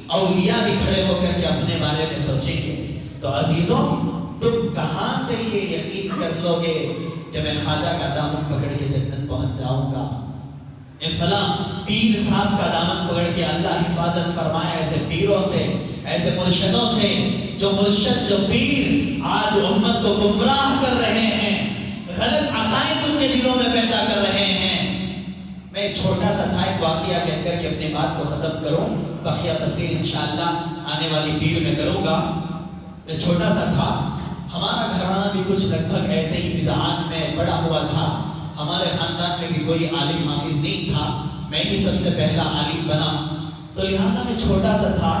اولیاء بھی کھڑے ہو کر کے اپنے بارے میں سوچیں گے۔ تو عزیزوں، تم کہاں سے یہ یقین کر لو گے کہ میں خواجہ کا دامن پکڑ کے جنت پہنچ جاؤں گا؟ فلاں پیر صاحب کا دامن پکڑ کے اللہ حفاظت فرمائے ایسے پیروں سے، ایسے مرشدوں سے، جو مرشد، جو پیر آج امت کو گمراہ کر رہے ہیں، غلط عقائد ان کے دلوں میں پیدا کر رہے ہیں۔ میں ایک چھوٹا سا تھا ایک واقعہ کہہ کر کے اپنی بات کو ختم کروں، بقیہ تفصیل انشاءاللہ آنے والی پیر میں کروں گا۔ ایک چھوٹا سا تھا، ہمارا گھرانہ بھی کچھ لگ بھگ ایسے ہی بدعات میں پڑا ہوا تھا، ہمارے خاندان میں بھی کوئی عالم حافظ نہیں تھا، میں ہی سب سے پہلا عالم بنا، تو لہٰذا میں چھوٹا سا تھا۔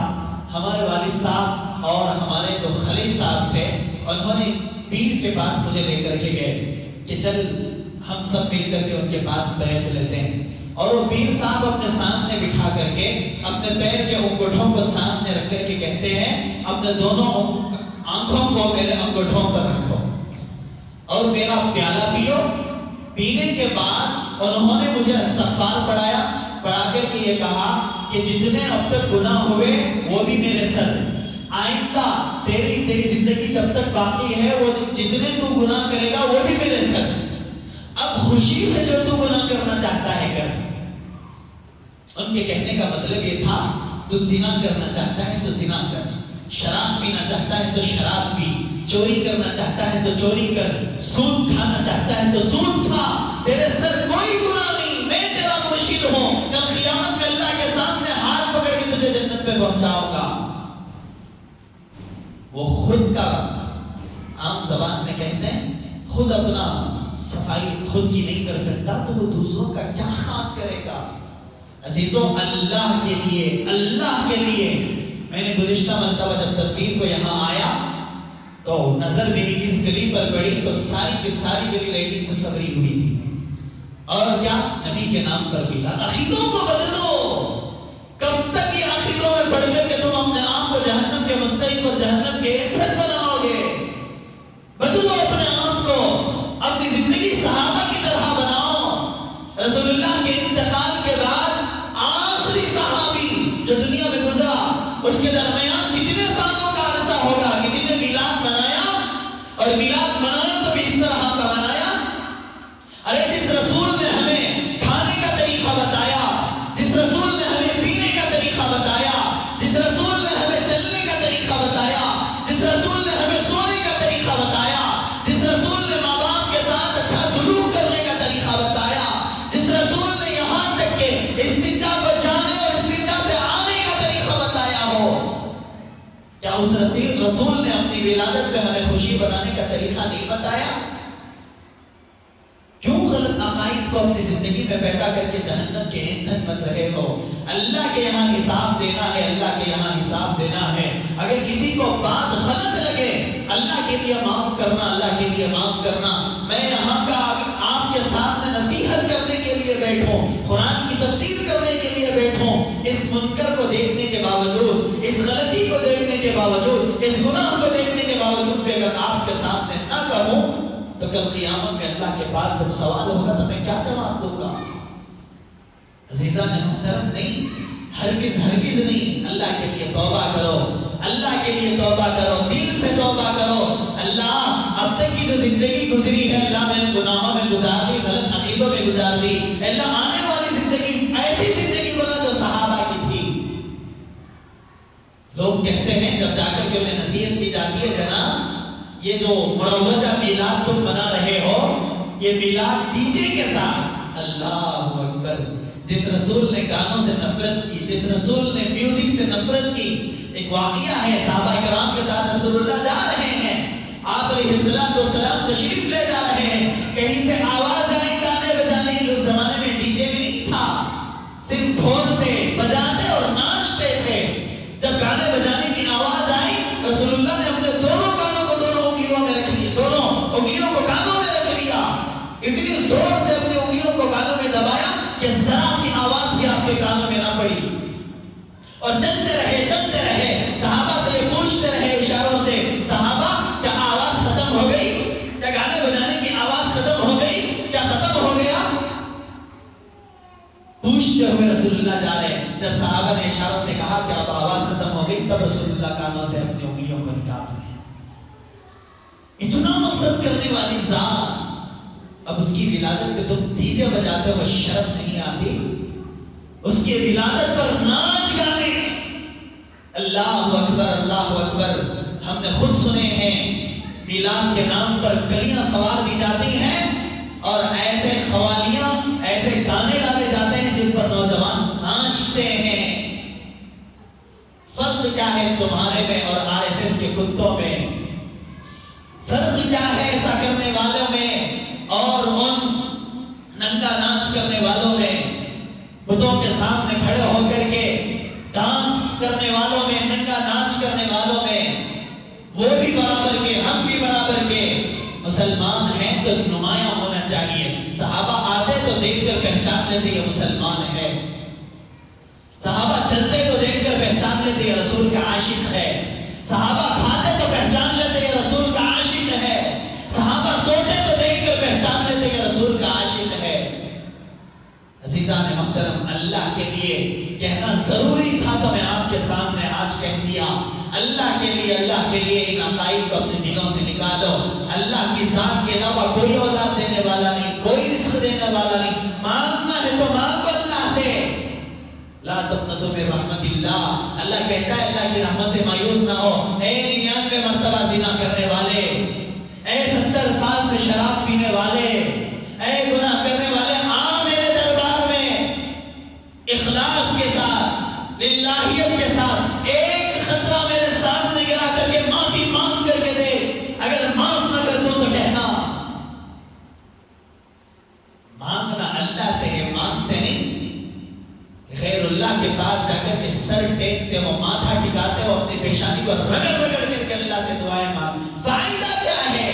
ہمارے والد صاحب اور ہمارے جو خلی صاحب تھے، انہوں نے پیر کے پاس مجھے لے کر کے گئے کہ چل ہم سب مل کر کے ان کے پاس بیعت لیتے ہیں۔ اور وہ پیر صاحب اپنے سامنے بٹھا کر کے اپنے پیر کے انگوٹھوں کو سامنے رکھ کر کے کہتے ہیں اپنے دونوں آنکھوں کو میرے انگوٹھوں پر رکھو اور میرا پیالہ پیو۔ پینے کے بعد انہوں نے مجھے استغفار پڑھا کر کے یہ کہا کہ جتنے اب تک گناہ ہوئے وہ بھی میرے سر، آئندہ تیری زندگی جب تک باقی ہے وہ جتنے تو گناہ کرے گا وہ بھی میرے سر، اب خوشی سے جو تو گناہ کرنا چاہتا ہے کر۔ ان کے کہنے کا مطلب یہ تھا تو زنا کرنا چاہتا ہے تو زنا کر، شراب پینا چاہتا ہے تو شراب پی، چوری کرنا چاہتا ہے تو چوری کر، سود کھانا چاہتا ہے تو سود کھا، تیرے سر کوئی گناہ نہیں، میں تیرا مرشد ہوں، کل قیامت میں اللہ کے سامنے ہاتھ پکڑ کے تجھے جنت میں پہنچاؤں گا۔ وہ خود کا، عام زبان میں کہتے ہیں خود اپنا صفائی خود کی نہیں کر سکتا تو وہ دوسروں کا کیا خاک کرے گا؟ عزیزوں، اللہ کے لیے میں نے گزشتہ مرتبہ جب تفسیر کو یہاں آیا تو نظر میری اس گلی پر پڑی تو ساری کی ساری گلی لائٹنگ سے سوری ہوئی تھی، اور کیا نبی کے نام پر بھی عقیدوں کو بدلو۔ کب تک یہ عقیدوں میں پڑھ کر کہ تم اپنے آپ کو جہنم کے مستحق اور جہنم کے ایندھن بناؤ گے؟ بدلو اپنے آپ کو، اپنی زندگی صحابہ کی طرح بناؤ۔ رسول اللہ کے انتقال کے بعد آخری صحابی جو دنیا میں گزرا، اس کے درمیان کتنے سالوں کا عرصہ ہوگا؟ کسی نے میلاد منایا، اور میلاد منایا تو بھی اس طرح کا منایا؟ ارے جس رسول نے ہمیں کھانے کا طریقہ بتایا، جس رسول نے ہمیں پینے کا طریقہ بتایا، جس رسول نے ہمیں چلنے کا طریقہ بتایا، جس رسول نے ہمیں سونے کا طریقہ بتایا، جس رسول نے ماں باپ کے ساتھ اچھا سلوک کرنے کا طریقہ بتایا، جس رسول نے یہاں تک کہ استنجا کو جانے اور استنجا سے آنے کا طریقہ بتایا ہو، کیا اس رسول نے اپنی ولادت پہ ہمیں خوشی بنانے کا طریقہ نہیں بتایا؟ کیوں غلط عقائد کو اپنی زندگی میں پیدا کر کے جہنم کے ایندھن بن رہے ہو؟ اللہ کے یہاں حساب دینا ہے، اللہ کے یہاں حساب دینا ہے۔ اگر کسی کو بات غلط لگے، اللہ کے لیے معاف کرنا، اللہ کے لیے معاف کرنا۔ میں یہاں کا آپ کے سامنے نصیحت کرنے کے لیے بیٹھوں، قرآن کی تفسیر کرنے کے لیے بیٹھوں، اس منکر کو دیکھنے کے باوجود، اس غلطی کو دیکھنے کے باوجود، اس گناہ کو دیکھنے کے باوجود بھی اگر آپ کے سامنے نہ کہوں تو کل قیامت میں اللہ کے پاس جب سوال ہوگا تو میں کیا جواب دوں گا؟ عزیزان محترم، نہیں، ہرگز نہیں۔ اللہ کے لیے توبہ کرو، اللہ کے لیے توبہ کرو، دل سے توبہ کرو۔ اللہ اب تک کی جو زندگی گزری ہے، اللہ میں نے گناہوں میں گزار دی، غلط عقیدوں میں گزار دی، اللہ آنے والی زندگی ایسی زندگی بنا جو صحابہ کی تھی۔ لوگ کہتے ہیں جب جا کر کے انہیں نصیحت کی جاتی ہے، جناب یہ جو مروجہ میلاد تم بنا رہے ہو، یہ میلاد ڈی جے کے ساتھ، اللہ اکبر، جس رسول نے گانوں سے نفرت کی، جس رسول نے میوزک سے نفرت کی۔ ایک واقعہ ہے، صحابہ کرام کے ساتھ رسول اللہ جا رہے ہیں، آپ علیہ السلام تشریف لے جا رہے ہیں، کہیں سے آواز آئی گانے بجانے کی۔ اس زمانے میں ڈی جے بھی نہیں تھا، صرف ڈھول تھے، بجاتے اور ناچتے تھے۔ جب گانے بجانے کی آواز آئی، رسول اللہ نے اپنے دونوں کانوں کو دونوں انگلیوں میں رکھ لیا، دونوں انگلیوں کو کانوں میں رکھ لیا، اتنی زور سے اپنی انگلیوں کو کانوں میں دبایا کہ ذرا سی آواز بھی آپ کے کانوں میں نہ پڑی، اور چلتے رہے۔ صحابہ سے یہ پوچھتے رہے اشاروں سے، صحابہ کیا آواز ختم ہو گئی؟ کیا گانے بجانے کی آواز ختم ہو گئی؟ کیا ختم ہو گیا؟ جب صحابہ نے اشاروں سے کہا کہ اب آواز ختم ہو گئی، تب رسول اللہ کانوں سے اپنی انگلیوں کو نکال رہے ہیں۔ اتنا نفرت کرنے والی ذات، اب اس کی ولادت پہ تم ڈیجے بجاتے ہو، شرم نہیں آتی؟ اس کی ولادت پر ناچ گانے، اللہ اکبر اللہ اکبر۔ ہم نے خود سنے ہیں میلاد کے نام پر گلیاں سوار دی جاتی ہیں اور ایسے قوالیاں، ایسے گانے ڈالے جاتے ہیں جن پر نوجوان ناچتے ہیں۔ فرق کیا ہے تمہارے میں اور RSS کے کتوں میں؟ فرق کیا ہے ایسا کرنے والوں میں اور ان ننگا ناچ کرنے والوں میں؟ بتوں کے سامنے کھڑے ہو کر کے ڈانس کرنے والوں میں، ننگا ناچ کرنے والوں میں، وہ بھی برابر کے، ہم بھی برابر کے۔ مسلمان ہیں تو نمایاں ہونا چاہیے۔ صحابہ آتے تو دیکھ کر پہچان لیتے یہ مسلمان ہے، صحابہ چلتے تو دیکھ کر پہچان لیتے یہ رسول کا عاشق ہے، صحابہ کھاتے تو پہچان لیتے یہ رسول کا عاشق ہے، صحابہ سوتے تو دیکھ کر پہچان لیتے یہ رسول کا عاشق ہے۔ عزیزان محترم، اللہ کے لیے کہنا ضروری تھا تو میں آپ کے سامنے آج کہہ دیا۔ اللہ کے لیے ان عقائد کو اپنے دلوں سے نکالو۔ اللہ کی ذات کے علاوہ کوئی اولاد دینے والا نہیں، کوئی رزق دینے والا نہیں۔ مانگنا ہے تو مانگو اللہ سے۔ لا تقنطوا من رحمت اللہ، اللہ کہتا ہے اللہ کی رحمت سے مایوس نہ ہو۔ اے 99 مرتبہ زنا کرنے والے، اے 70 سال سے شراب پینے والے، اے گناہ کرنے والے، آ میرے دربار میں اخلاص کے ساتھ، للہیت کے ساتھ، ایک خطرہ میرے سامنے گرا کر کے معافی مانگ کر کے دے۔ اگر معاف نہ کر دوں تو کہنا۔ مانگنا اللہ سے ہے، مانگتے نہیں غیر اللہ کے پاس جا کر کے سر ٹیکتے ہو، ماتھا ٹکاتے ہو، اپنی پیشانی کو رگڑ رگڑ کر کے اللہ سے دعائیں مانگ، فائدہ کیا ہے؟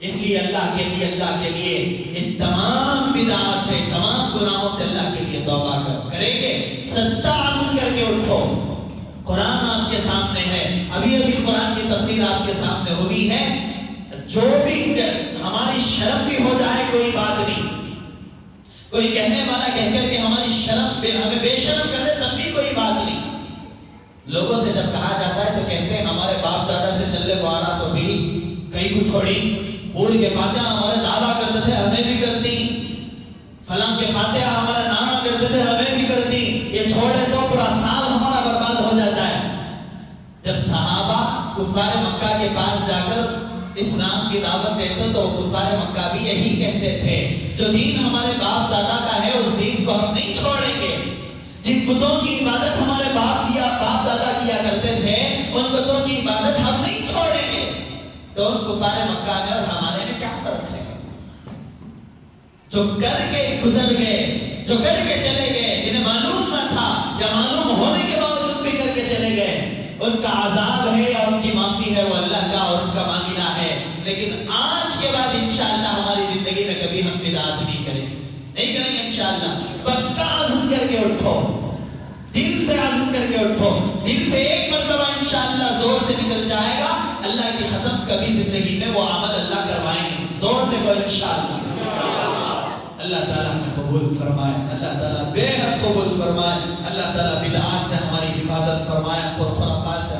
اس لیے اللہ کے لیے ان تمام بدعات سے، تمام گناہوں سے اللہ کے لیے توبہ کریں گے، سچا عزم کر کے اٹھو۔ قرآن آپ کے سامنے ہے، ابھی قرآن کی تفسیر آپ کے سامنے ہوئی ہے۔ جو بھی ہماری شرم بھی ہو جائے کوئی بات نہیں، کوئی کہنے والا کہہ کر کے ہماری شرم ہمیں بے شرم کر دے تب بھی کوئی بات نہیں۔ لوگوں سے جب کہا جاتا ہے تو کہتے ہیں ہمارے باپ دادا سے چلے کو آرا سو بھی کئی کو چھوڑی، بوڑھ کے فاتحہ ہمارے دادا کرتے تھے ہمیں بھی کرتی، فلاں کے فاتحہ ہمارے نانا کرتے تھے ہمیں بھی کرتی، یہ چھوڑے تو پورا سال ہمارا برباد ہو جاتا ہے۔ جب صحابہ کفار مکہ کے پاس جا کر اسلام کی دعوت دیتے تو کفار مکہ بھی یہی کہتے تھے، جو دین ہمارے باپ دادا کا ہے اس دین کو ہم نہیں چھوڑیں گے۔ جن بتوں کی عبادت ہمارے باپ دادا کیا کرتے تھے ان بتوں کی عبادت ہم نہیں چھوڑیں گے۔ تو ان کفار مکہ میں اور ہمارے میں کیا فرق ہے؟ جو کر کے گزر گئے، جو کر کے چلے گئے، جنہیں معلوم نہ تھا یا معلوم ہونے کے باوجود بھی کر کے چلے گئے، ان کا عذاب ہے یا ان کی معافی ہے وہ اللہ کا اور ان کا مانگنا ہے۔ لیکن آج کے بعد انشاءاللہ ہماری زندگی میں کبھی ہم بدعات نہیں کریں گے انشاءاللہ۔ پکا عزم کر کے اٹھو، دل سے عزم کر کے اٹھو، دل سے ایک مرتبہ انشاءاللہ زور سے نکل جائے گا، اللہ کی قسم کبھی زندگی میں وہ عمل اللہ کروائیں گے۔ زور سے کوئی انشاءاللہ۔ اللہ تعالیٰ ہمیں قبول فرمائے، اللہ تعالیٰ بے حد قبول فرمائے، اللہ تعالیٰ بدعات سے ہماری حفاظت فرمائے، خرافات سے